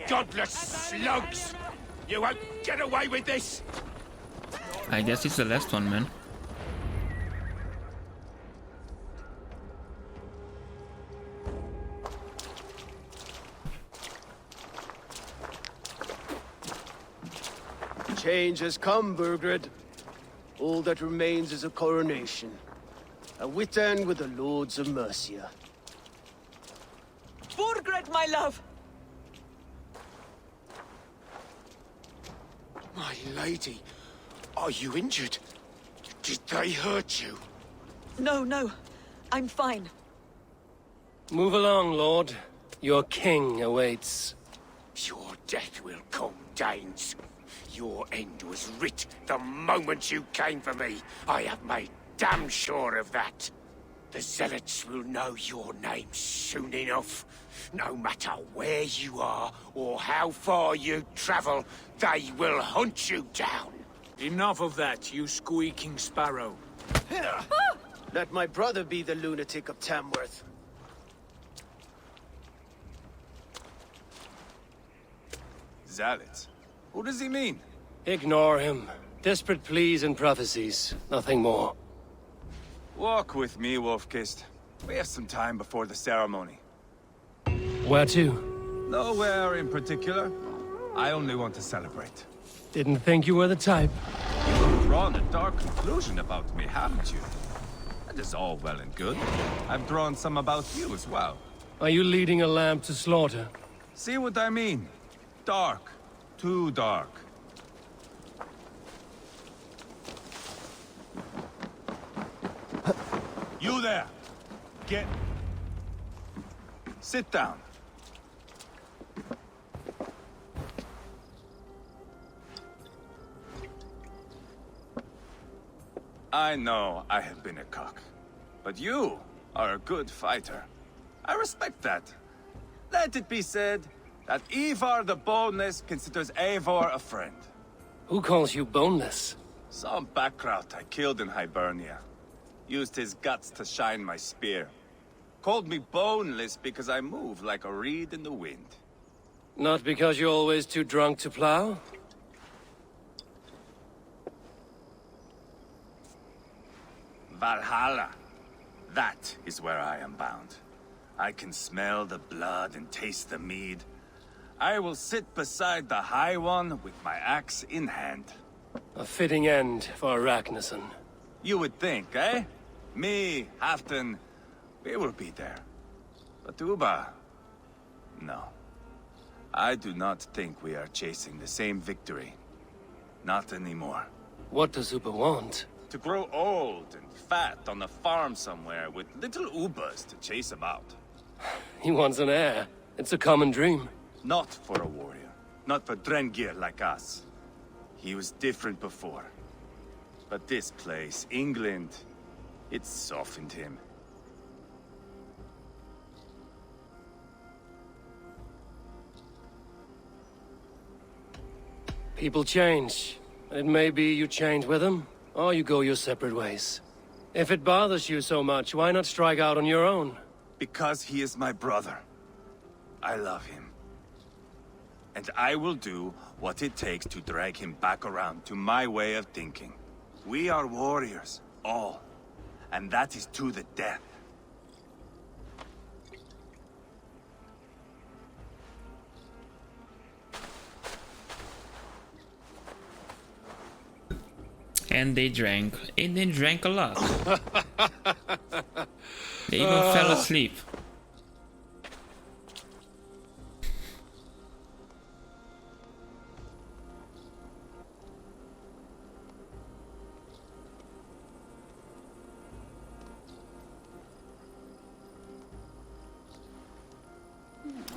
godless slugs! You won't get away with this! I guess it's the last one, man. Change has come, Burgred. All that remains is a coronation. A Witan with the Lords of Mercia. Burgred, my love! My lady, are you injured? Did they hurt you? No, no. I'm fine. Move along, Lord. Your king awaits. Your death will come, Danes. Your end was writ the moment you came for me. I have made damn sure of that. The Zealots will know your name soon enough. No matter where you are or how far you travel, they will hunt you down. Enough of that, you squeaking sparrow. Let my brother be the lunatic of Tamworth. Zealots? Who does he mean? Ignore him. Desperate pleas and prophecies. Nothing more. Walk with me, Wolf-Kissed. We have some time before the ceremony. Where to? Nowhere in particular. I only want to celebrate. Didn't think you were the type. You've drawn a dark conclusion about me, haven't you? That is all well and good. I've drawn some about you as well. Are you leading a lamb to slaughter? See what I mean? Dark. Too dark. You there! Get... Sit down. I know I have been a cock, but you are a good fighter. I respect that. Let it be said that Ivarr the Boneless considers Eivor a friend. Who calls you boneless? Some backrout I killed in Hibernia. Used his guts to shine my spear. Called me boneless because I move like a reed in the wind. Not because you're always too drunk to plow? Valhalla. That is where I am bound. I can smell the blood and taste the mead. I will sit beside the High One with my axe in hand. A fitting end for Ragnarsson. You would think, eh? Me, Halfdan, we will be there. But Ubba... no. I do not think we are chasing the same victory. Not anymore. What does Ubba want? To grow old and fat on a farm somewhere with little Ubbas to chase about. He wants an heir. It's a common dream. Not for a warrior. Not for drengr like us. He was different before. But this place, England, it softened him. People change. It may be you change with them, or you go your separate ways. If it bothers you so much, why not strike out on your own? Because he is my brother. I love him. And I will do what it takes to drag him back around to my way of thinking. We are warriors, all. And that is to the death. And they drank. And they drank a lot. They even fell asleep.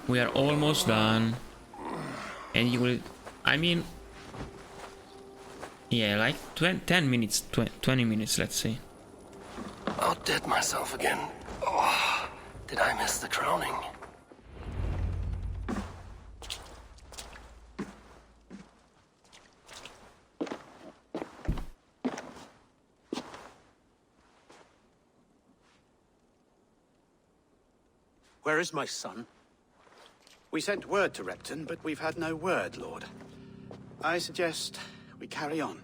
We are almost done. And you will... I mean... Yeah, like 10 minutes, 20 minutes, let's say. Outdid myself again. Oh, did I miss the crowning? Where is my son? We sent word to Repton, but we've had no word, Lord. I suggest we carry on.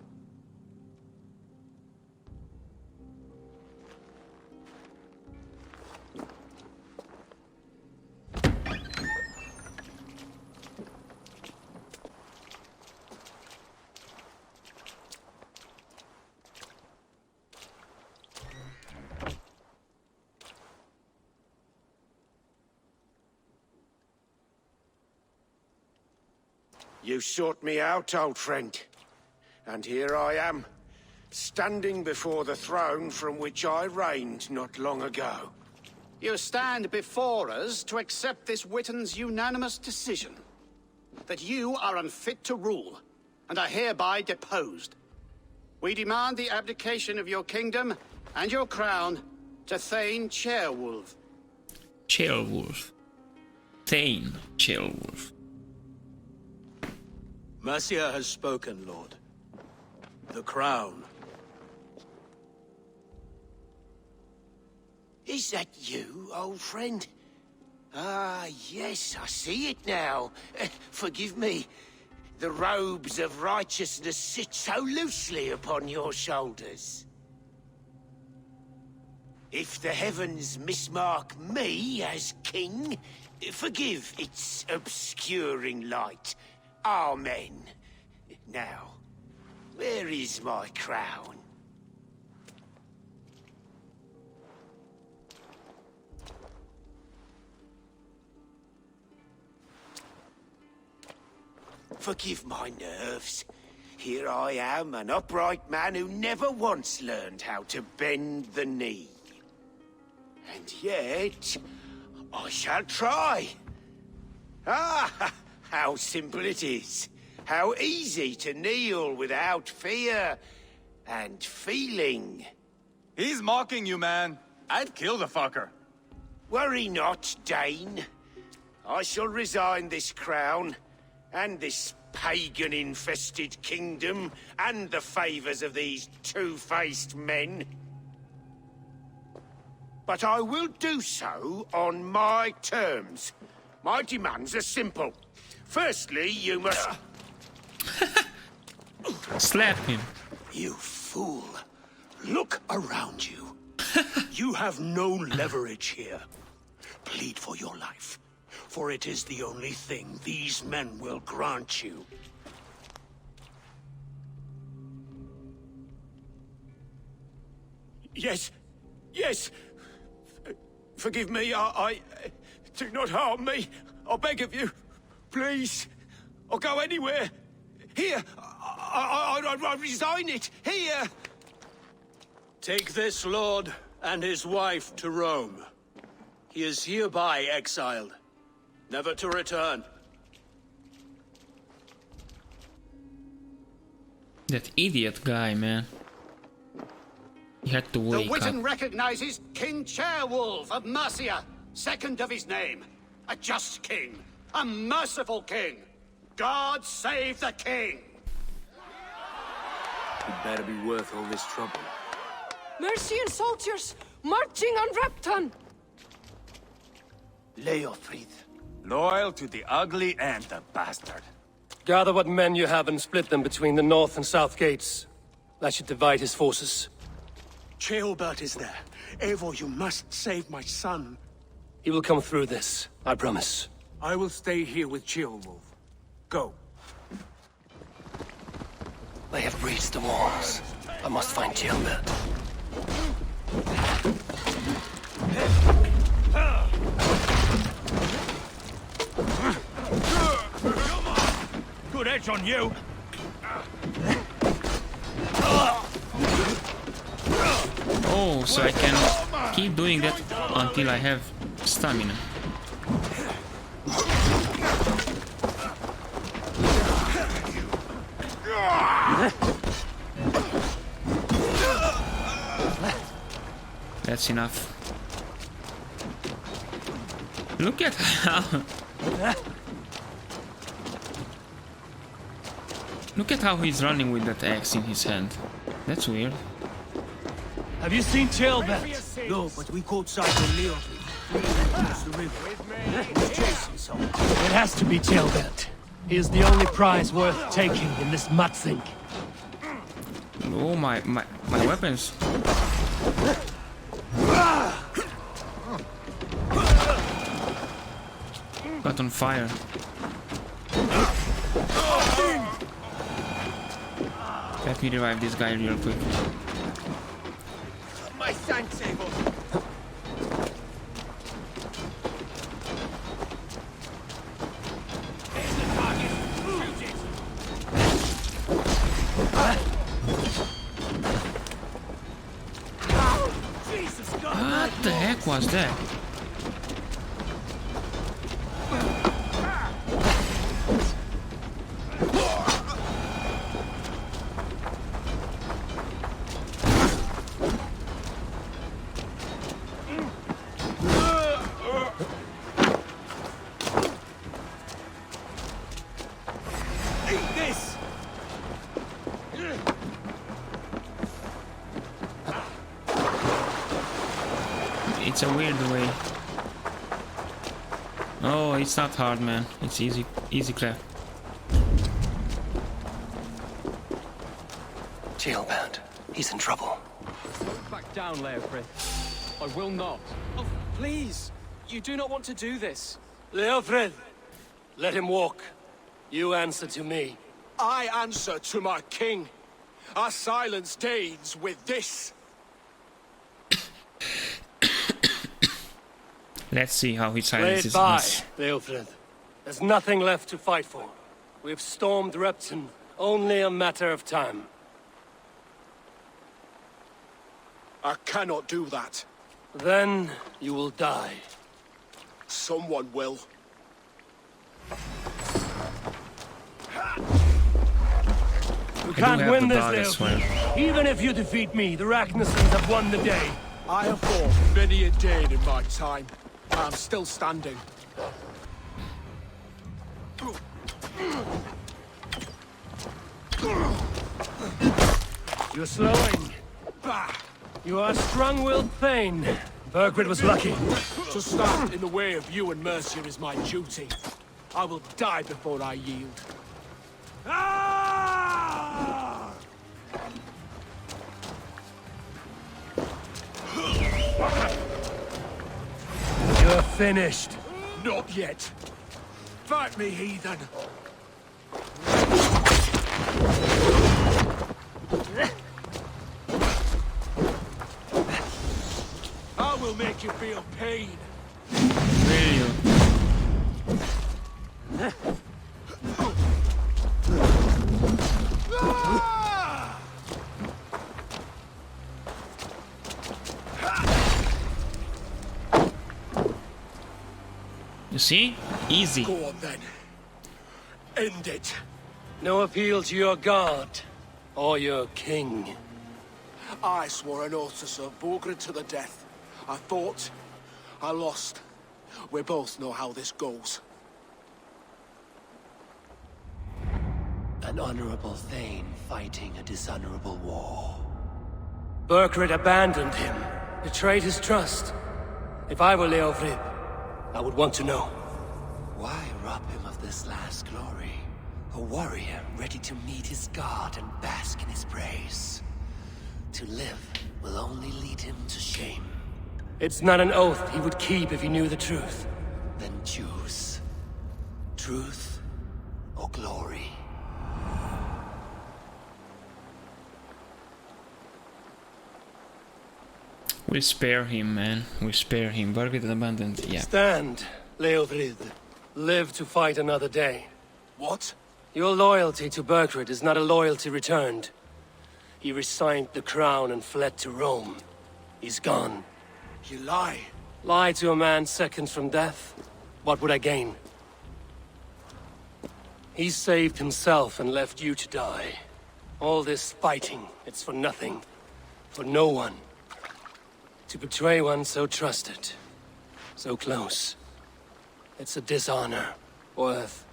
You sought me out, old friend. And here I am, standing before the throne from which I reigned not long ago. You stand before us to accept this Witten's unanimous decision. That you are unfit to rule, and are hereby deposed. We demand the abdication of your kingdom and your crown to Thane Ceolwulf. Ceolwulf. Thane Ceolwulf. Mercia has spoken, Lord. The crown. Is that you, old friend? Ah, yes, I see it now. Forgive me. The robes of righteousness sit so loosely upon your shoulders. If the heavens mismark me as king, forgive its obscuring light. Amen. Now, where is my crown? Forgive my nerves. Here I am, an upright man who never once learned how to bend the knee. And yet, I shall try. Ah, how simple it is. How easy to kneel without fear and feeling. He's mocking you, man. I'd kill the fucker. Worry not, Dane. I shall resign this crown, and this pagan-infested kingdom, and the favors of these two-faced men. But I will do so on my terms. My demands are simple. Firstly, you must... Slap him. You fool. Look around you. You have no leverage here. Plead for your life, for it is the only thing these men will grant you. Yes, yes. Forgive me, I... Do not harm me. I beg of you. Please. I'll go anywhere. Here. I resign it. Here. Take this lord and his wife to Rome. He is hereby exiled, never to return. That idiot guy, man. He had to wake The Witten up. recognizes King Ceolwulf of Mercia, second of his name. A just king, a merciful king. God save the king! It better be worth all this trouble. Mercian soldiers marching on Repton! Leofrith. Loyal to the ugly and the bastard. Gather what men you have and split them between the north and south gates. That should divide his forces. Ceolbert is there. Eivor, you must save my son. He will come through this, I promise. I will stay here with Ceolwulf. Go. They have breached the walls. I must find Ceolbert. good edge on you. Oh, so I can keep doing that until I have stamina. That's enough. Look at how... Look at how he's running with that axe in his hand. That's weird. Have you seen Tailbelt? No, but we caught sight of Leofrith. Across the river. He's chasing someone. It has to be Tailbelt. He is the only prize worth taking in this mudsink. Oh, my weapons. Got on fire. Let me revive this guy real quick. My sand table. What the heck was that? It's a weird way. Oh, it's not hard, man. It's easy crap. Jailbound. He's in trouble. Back down, Leofrith. I will not. Oh, please. You do not want to do this. Leofrith, let him walk. You answer to me. I answer to my king. I silence Danes with this. Let's see how he Lay silences it by, us. Leofrith. There's nothing left to fight for. We've stormed Repton. Only a matter of time. I cannot do that. Then you will die. Someone will. We I can't do have win the this, dog as well. Leofrith. Even if you defeat me, the Ragnarsons have won the day. I have fought many a Dane in my time. I'm still standing. You're slowing. Bah! You are a strong-willed thane. Burgred was lucky. To stand in the way of you and Mercia is my duty. I will die before I yield. Ah! You're finished. Not yet. Fight me, heathen. I will make you feel pain. Will you? You see? Easy. Go on then. End it. No appeal to your god or your king. I swore an oath to serve Burgred to the death. I fought. I lost. We both know how this goes. An honorable thane fighting a dishonorable war. Burgred abandoned him, betrayed his trust. If I were Leofrith, I would want to know. Why rob him of this last glory? A warrior ready to meet his god and bask in his praise. To live will only lead him to shame. It's not an oath he would keep if he knew the truth. Then choose. Truth or glory. We'll spare him, man. We'll spare him. Burgred abandoned. Yeah. Stand, Leofrith. Live to fight another day. What? Your loyalty to Burgred is not a loyalty returned. He resigned the crown and fled to Rome. He's gone. You lie. Lie to a man seconds from death? What would I gain? He saved himself and left you to die. All this fighting, it's for nothing. For no one. To betray one so trusted. So close. It's a dishonor worth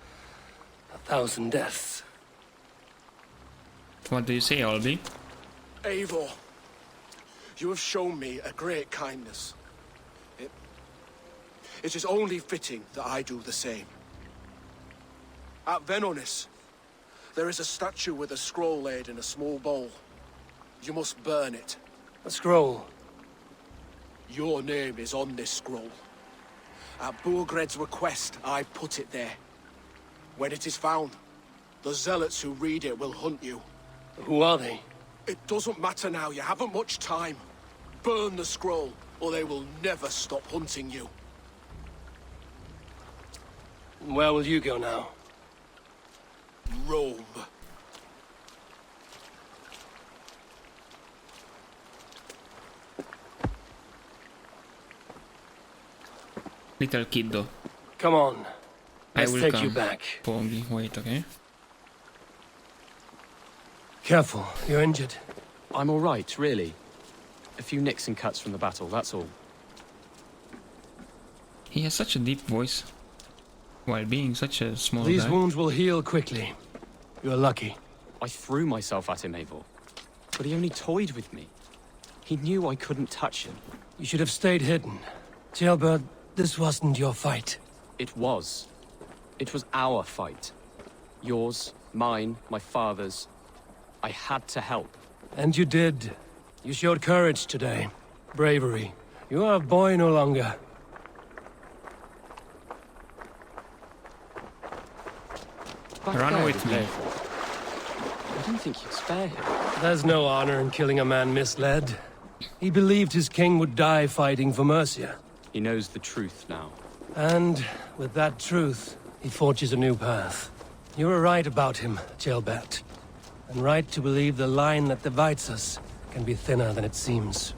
1,000 deaths. What do you say, Albie? Eivor, you have shown me a great kindness. It is only fitting that I do the same. At Venonis, there is a statue with a scroll laid in a small bowl. You must burn it. A scroll? Your name is on this scroll. At Burgred's request, I put it there. When it is found, the zealots who read it will hunt you. Who are they? It doesn't matter now, you haven't much time. Burn the scroll, or they will never stop hunting you. Where will you go now? Rome. Little kiddo. Come on. I Let's will take come. you back. Probably. Wait, okay? Careful, you're injured. I'm all right, really. A few nicks and cuts from the battle, that's all. He has such a deep voice, while being such a small These guy. wounds will heal quickly. You're lucky. I threw myself at him, Eivor. But he only toyed with me. He knew I couldn't touch him. You should have stayed hidden. Jailbird, this wasn't your fight. It was. It was our fight. Yours, mine, my father's. I had to help. And you did. You showed courage today. Bravery. You are a boy no longer. Run with me. I didn't think you'd spare him. There's no honor in killing a man misled. He believed his king would die fighting for Mercia. He knows the truth now. And with that truth, he forges a new path. You were right about him, Jailbert. And right to believe the line that divides us can be thinner than it seems.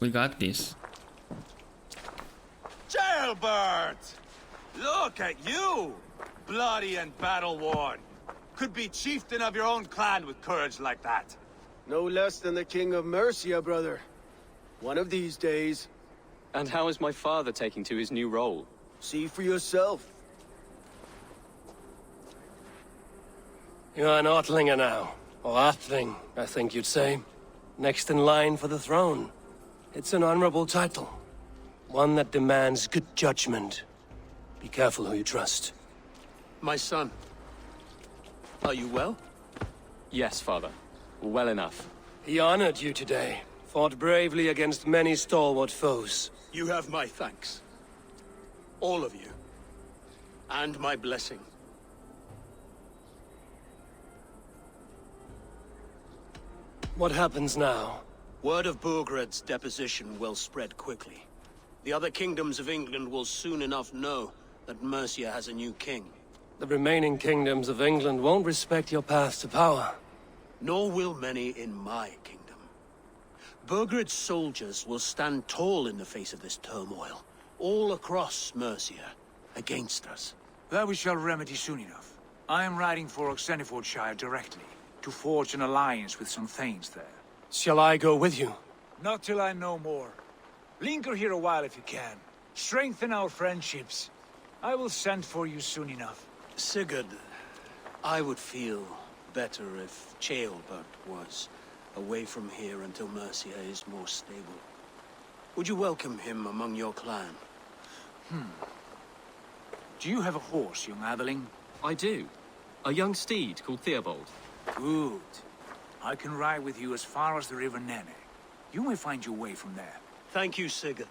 We got this. Jailbird! Look at you! Bloody and battle-worn. Could be chieftain of your own clan with courage like that. No less than the King of Mercia, brother. One of these days. And how is my father taking to his new role? See for yourself. You're an Ortlinger now. Or Athling, I think you'd say. Next in line for the throne. It's an honorable title. One that demands good judgment. Be careful who you trust. My son, are you well? Yes, father. Well enough. He honored you today. Fought bravely against many stalwart foes. You have my thanks. All of you. And my blessing. What happens now? Word of Burgred's deposition will spread quickly. The other kingdoms of England will soon enough know that Mercia has a new king. The remaining kingdoms of England won't respect your path to power. Nor will many in my kingdom. Burgred's soldiers will stand tall in the face of this turmoil, all across Mercia, against us. That we shall remedy soon enough. I am riding for Oxenfordshire directly, to forge an alliance with some thanes there. Shall I go with you? Not till I know more. Linger here a while if you can. Strengthen our friendships. I will send for you soon enough. Sigurd, I would feel better if Jailbert was away from here until Mercia is more stable. Would you welcome him among your clan? Do you have a horse, young Atheling? I do. A young steed called Theobald. Good. I can ride with you as far as the River Nene. You may find your way from there. Thank you, Sigurd.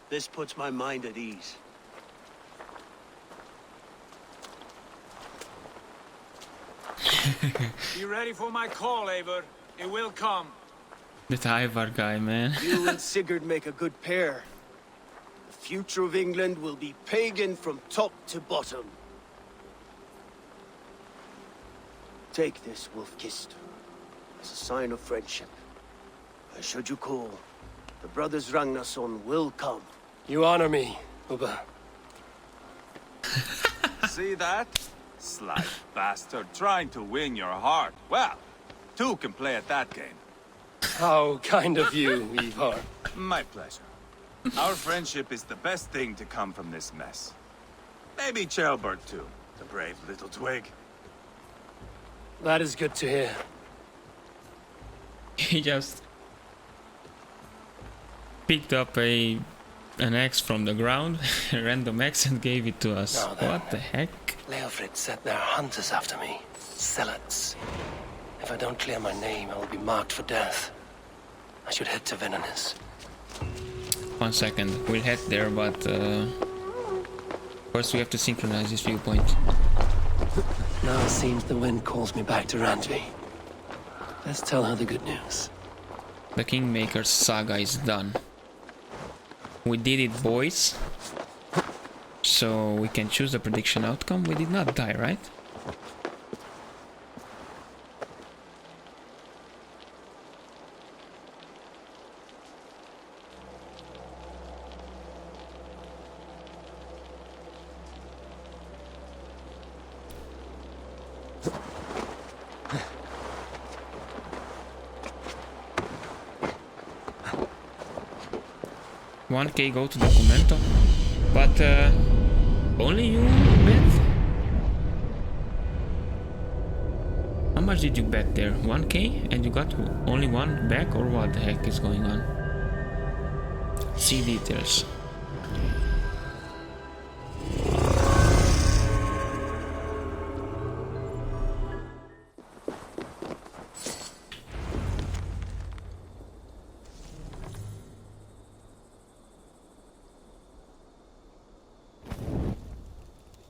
This puts my mind at ease. Be ready for my call, Ivarr. It will come. That Ivarr guy, man. You and Sigurd make a good pair. The future of England will be pagan from top to bottom. Take this, Wolf-Kissed, as a sign of friendship. Should you call, the brothers Ragnarson will come. You honor me, Ubba. See that? Sly bastard trying to win your heart. Well, two can play at that game. How kind of you, Ivarr. My pleasure. Our friendship is the best thing to come from this mess. Maybe Ceolbert too, the brave little twig. That is good to hear. He just picked up an axe from the ground, a random axe, and gave it to us. Now then, what the heck? Leofrith set their hunters after me. Zealots. If I don't clear my name, I will be marked for death. I should head to Venenis. 1 second, we'll head there, but first we have to synchronize this viewpoint. Now it seems the wind calls me back to Randvi. Let's tell her the good news. The Kingmaker saga is done. We did it, boys. So we can choose the prediction outcome. We did not die, right? $1K go to Documento, but only you bet? How much did you bet there? 1K and you got only one back, or what the heck is going on? See details.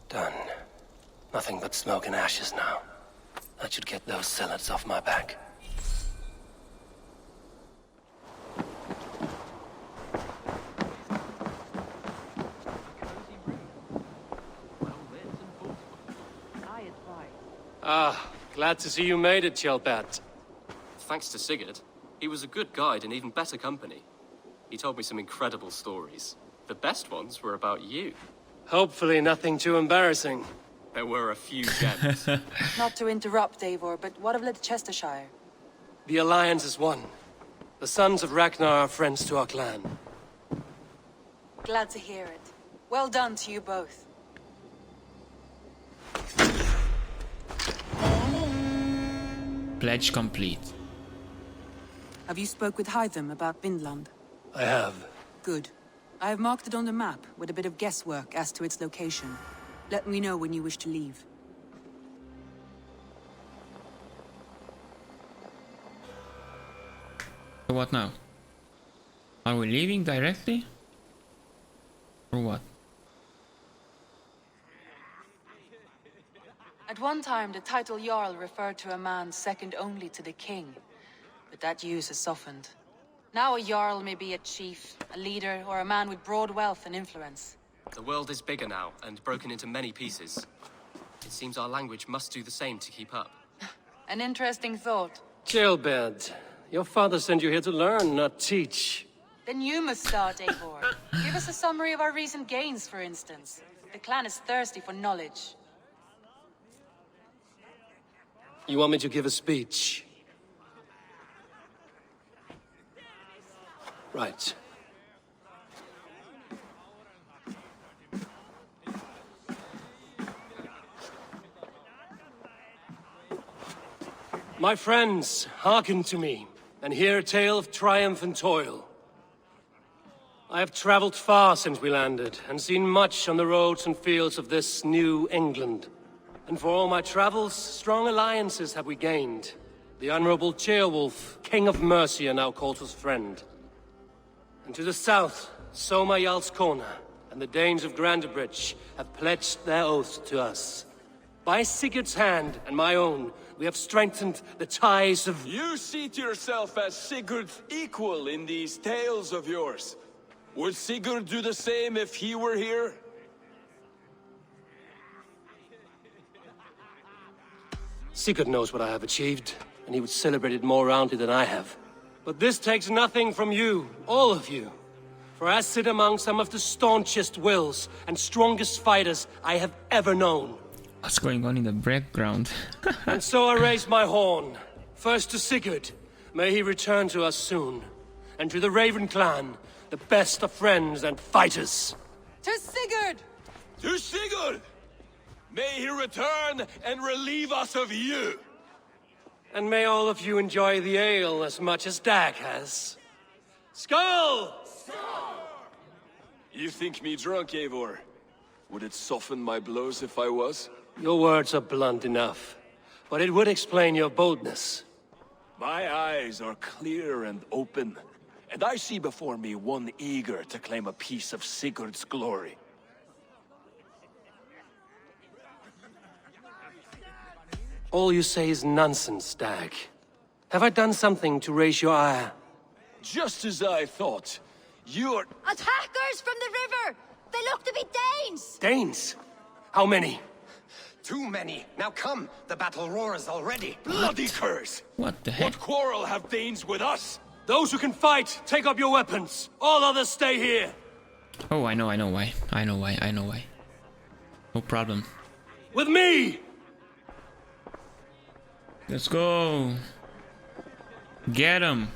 Done. Nothing but smoke and ashes now. That should get those zealots off my back. Ah, glad to see you made it, Ceolbert. Thanks to Sigurd. He was a good guide and even better company. He told me some incredible stories. The best ones were about you. Hopefully nothing too embarrassing. There were a few gems. Not to interrupt, Eivor, but what of Ledecestrescire? The Alliance is one. The sons of Ragnar are friends to our clan. Glad to hear it. Well done to you both. Pledge complete. Have you spoke with Hytham about Vinland? I have. Good. I have marked it on the map with a bit of guesswork as to its location. Let me know when you wish to leave. So what now? Are we leaving directly? Or what? At one time, the title Jarl referred to a man second only to the king. But that use has softened. Now a Jarl may be a chief, a leader, or a man with broad wealth and influence. The world is bigger now, and broken into many pieces. It seems our language must do the same to keep up. An interesting thought. Ceolbert, your father sent you here to learn, not teach. Then you must start, Eivor. Give us a summary of our recent gains, for instance. The clan is thirsty for knowledge. You want me to give a speech? Right. My friends, hearken to me, and hear a tale of triumph and toil. I have traveled far since we landed, and seen much on the roads and fields of this new England. And for all my travels, strong alliances have we gained. The Honorable Ceolwulf, King of Mercia, now calls us friend. And to the south, Soma Jarl's Corner, and the Danes of Grandebridge have pledged their oath to us. By Sigurd's hand and my own, we have strengthened the ties of... You seat yourself as Sigurd's equal in these tales of yours. Would Sigurd do the same if he were here? Sigurd knows what I have achieved, and he would celebrate it more roundly than I have. But this takes nothing from you, all of you. For I sit among some of the staunchest wills and strongest fighters I have ever known. What's going on in the background? And so I raise my horn. First to Sigurd. May he return to us soon. And to the Raven clan, the best of friends and fighters. To Sigurd! To Sigurd! May he return and relieve us of you! And may all of you enjoy the ale as much as Dag has. Skull! You think me drunk, Eivor? Would it soften my blows if I was? Your words are blunt enough, but it would explain your boldness. My eyes are clear and open, and I see before me one eager to claim a piece of Sigurd's glory. All you say is nonsense, Dag. Have I done something to raise your ire? Just as I thought. You're... Attackers from the river! They look to be Danes! Danes? How many? Too many. Now come, the battle roars already. Bloody curse! What the heck? What quarrel have Danes with us? Those who can fight, take up your weapons. All others stay here. Oh, I know why. I know why. No problem. With me! Let's go. Get 'em.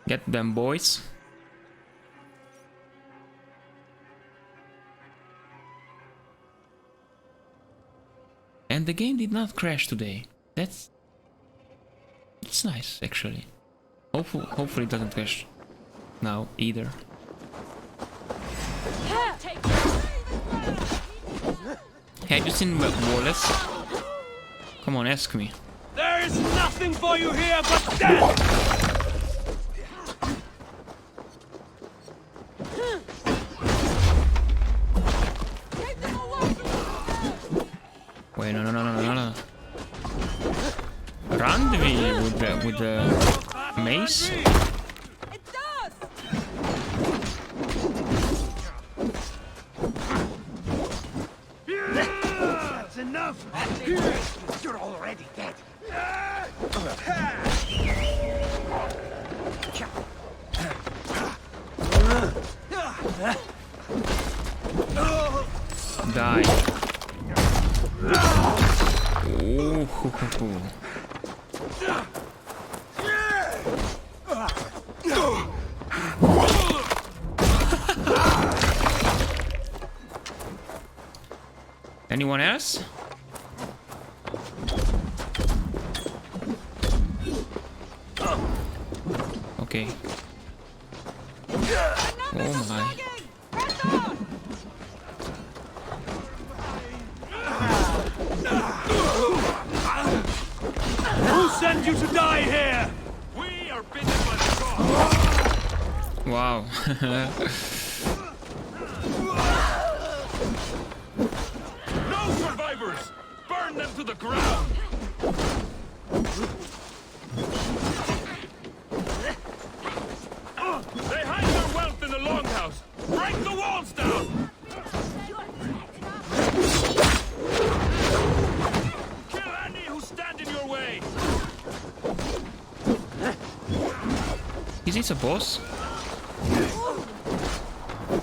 Get them, boys. And the game did not crash today. It's nice, actually. Hopefully it doesn't crash now either. Have you seen Wallace? Come on, ask me. There is nothing for you here but death! Wait, no. Randvi with the mace? That's enough! You're already dead. Die. Ooh, hoo, hoo, hoo. Anyone else? Okay. Oh my. Who sent you to die here? We are bitten by the cross. Wow. No survivors! Burn them to the ground! They hide their wealth in the longhouse! Break the walls down! Kill any who stand in your way! Is this a boss?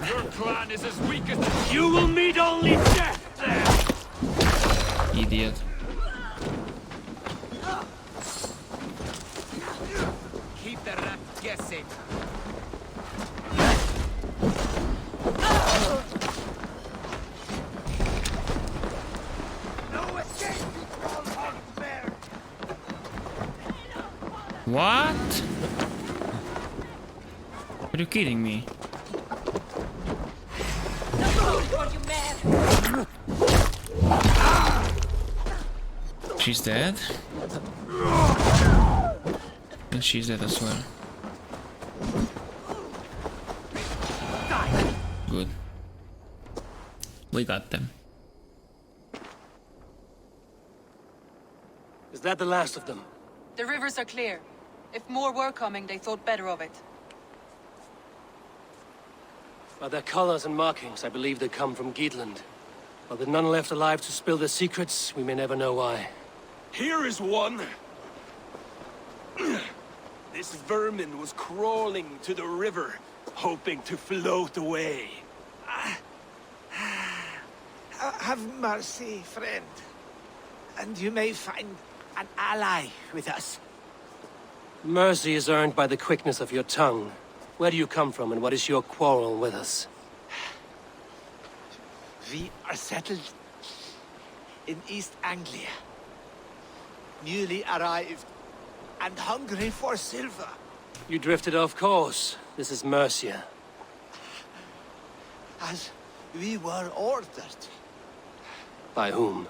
Your clan is as weak as the... You will meet only death there! Idiot. Keep the rat guessing. No escape! What? Are you kidding me? She's dead. And she's dead as well. We got them. Is that the last of them? The rivers are clear. If more were coming, they thought better of it. By their colors and markings, I believe they come from Geatland. While there are none left alive to spill their secrets, we may never know why. Here is one. This vermin was crawling to the river, hoping to float away. Have mercy, friend. And you may find an ally with us. Mercy is earned by the quickness of your tongue. Where do you come from, and what is your quarrel with us? We are settled in East Anglia. Newly arrived and hungry for silver. You drifted off course. This is Mercia. As we were ordered. By whom?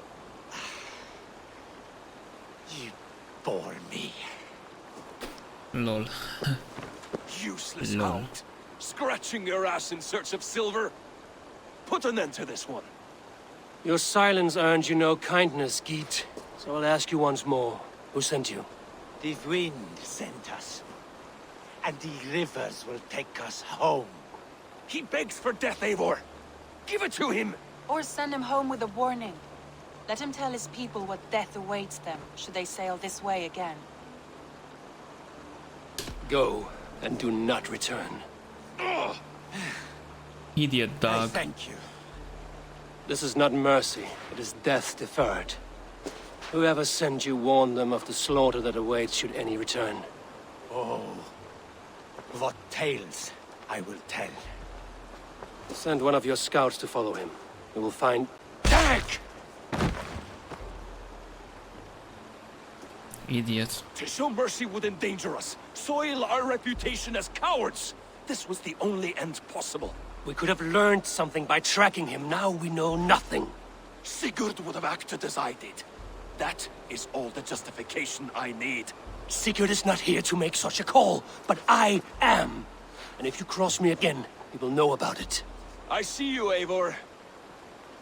You bore me. Lol. Useless Lol. hound. Scratching your ass in search of silver. Put an end to this one. Your silence earned you no kindness, Geet. So I'll ask you once more. Who sent you? The wind sent us. And the rivers will take us home. He begs for death, Eivor. Give it to him. Or send him home with a warning. Let him tell his people what death awaits them, should they sail this way again. Go, and do not return. Idiot dog. Thank you. This is not mercy, it is death deferred. Whoever sent you warned them of the slaughter that awaits should any return. Oh, what tales I will tell. Send one of your scouts to follow him. We will find... Tag! Idiots. To show mercy would endanger us, soil our reputation as cowards. This was the only end possible. We could have learned something by tracking him. Now we know nothing. Sigurd would have acted as I did. That is all the justification I need. Sigurd is not here to make such a call, but I am. And if you cross me again, you will know about it. I see you, Eivor.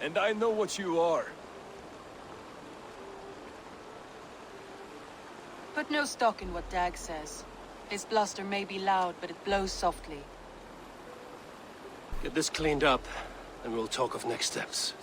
And I know what you are. Put no stock in what Dag says. His bluster may be loud, but it blows softly. Get this cleaned up, and we'll talk of next steps.